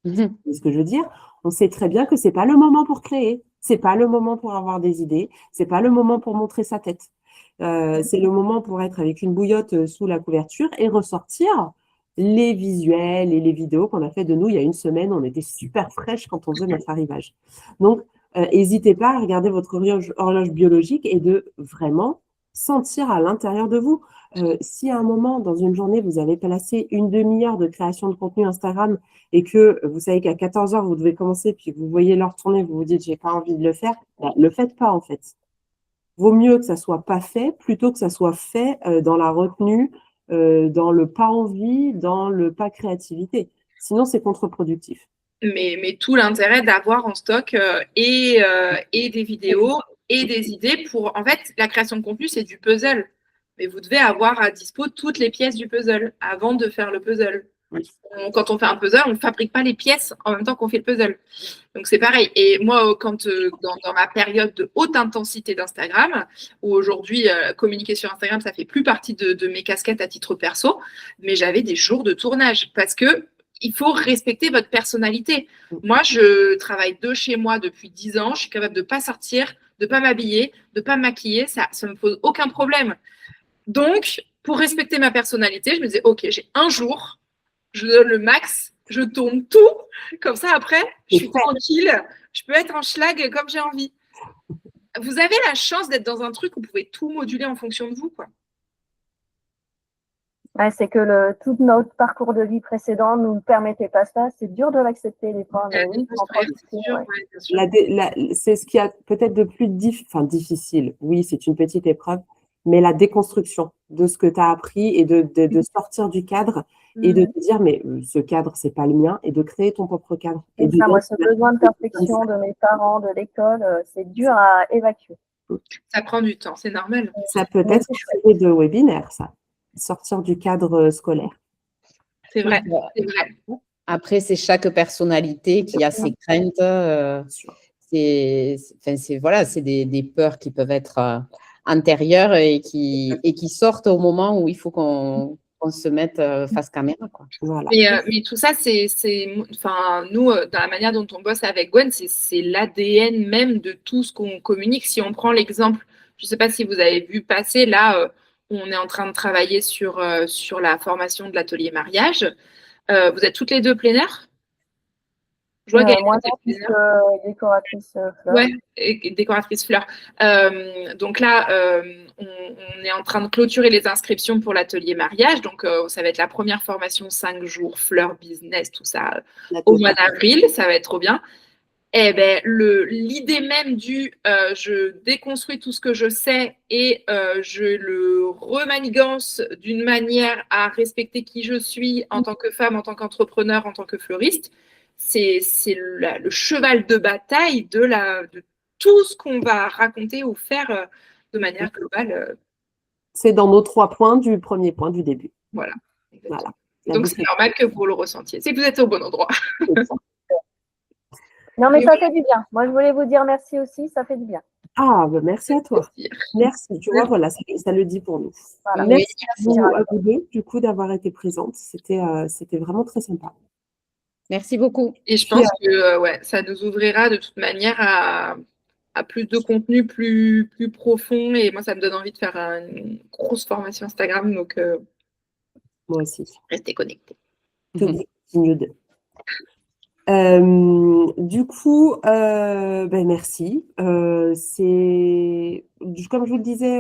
c'est ce que je veux dire, on sait très bien que ce n'est pas le moment pour créer, ce n'est pas le moment pour avoir des idées, ce n'est pas le moment pour montrer sa tête. C'est le moment pour être avec une bouillotte sous la couverture et ressortir les visuels et les vidéos qu'on a fait de nous il y a une semaine. On était super fraîches quand on faisait notre arrivage. Donc, n'hésitez pas à regarder votre horloge biologique et de vraiment sentir à l'intérieur de vous. Si à un moment, dans une journée, vous avez placé une demi-heure de création de contenu Instagram et que vous savez qu'à 14h, vous devez commencer, puis vous voyez l'heure tourner, vous vous dites « j'ai pas envie de le faire », le faites pas en fait. Vaut mieux que ça soit pas fait plutôt que ça soit fait dans la retenue, dans le pas envie, dans le pas créativité. Sinon, c'est contre-productif. Mais tout l'intérêt d'avoir en stock et des vidéos et des idées pour… En fait, la création de contenu, c'est du puzzle. Mais vous devez avoir à dispo toutes les pièces du puzzle avant de faire le puzzle. Oui. Quand on fait un puzzle, on ne fabrique pas les pièces en même temps qu'on fait le puzzle. Donc, c'est pareil. Et moi, quand dans ma période de haute intensité d'Instagram, où aujourd'hui, communiquer sur Instagram, ça fait plus partie de mes casquettes à titre perso, mais j'avais des jours de tournage parce que il faut respecter votre personnalité. Moi, je travaille de chez moi depuis 10 ans. Je suis capable de ne pas sortir, de ne pas m'habiller, de ne pas me maquiller. Ça ne me pose aucun problème. Donc, pour respecter ma personnalité, je me disais, OK, j'ai un jour, je donne le max, je tourne tout. Comme ça, après, je suis tranquille. Je peux être en schlag comme j'ai envie. Vous avez la chance d'être dans un truc où vous pouvez tout moduler en fonction de vous, quoi. Ouais, c'est que tout notre parcours de vie précédent ne nous permettait pas ça. C'est dur de l'accepter des fois. Mais oui, c'est ce qui a peut-être de plus difficile. Oui, c'est une petite épreuve, mais la déconstruction de ce que tu as appris et de sortir du cadre et de te dire, mais ce cadre, c'est pas le mien, et de créer ton propre cadre. Et C'est ça, moi, ce besoin de perfection de mes parents, de l'école, c'est dur à évacuer. Ça prend du temps, c'est normal. Ça peut être un sujet de webinaire, ça. Sortir du cadre scolaire. C'est vrai, c'est vrai. Après, c'est chaque personnalité qui a ses craintes. C'est des peurs qui peuvent être antérieures et qui sortent au moment où il faut qu'on se mette face caméra, quoi. Voilà. Mais tout ça, nous, dans la manière dont on bosse avec Gwen, c'est l'ADN même de tout ce qu'on communique. Si on prend l'exemple, je ne sais pas si vous avez vu passer, là, on est en train de travailler sur la formation de l'atelier mariage. Vous êtes toutes les deux pleinaires? Je vois moi, décoratrice fleurs. Ouais, et décoratrice fleurs. Donc là, on est en train de clôturer les inscriptions pour l'atelier mariage. Donc, ça va être la première formation 5 jours, fleurs, business, tout ça, au mois d'avril. Ça va être trop bien. Eh ben, l'idée même je déconstruis tout ce que je sais et je le remanigance d'une manière à respecter qui je suis en tant que femme, en tant qu'entrepreneur, en tant que fleuriste. C'est le cheval de bataille de tout ce qu'on va raconter ou faire de manière globale. C'est dans nos 3 points du premier point du début. Voilà. Voilà. Donc, c'est normal que vous le ressentiez. C'est que vous êtes au bon endroit. Non, mais ça fait du bien. Moi, je voulais vous dire merci aussi, ça fait du bien. Ah, ben merci à toi. Merci. Tu vois, voilà, ça le dit pour nous. Voilà. Merci à vous deux, du coup, d'avoir été présentes. C'était vraiment très sympa. Merci beaucoup. Et je pense que ça nous ouvrira de toute manière à plus de contenu plus profond. Et moi, ça me donne envie de faire une grosse formation Instagram. Donc, moi aussi. Restez connectés. Du coup, merci. Comme je vous le disais,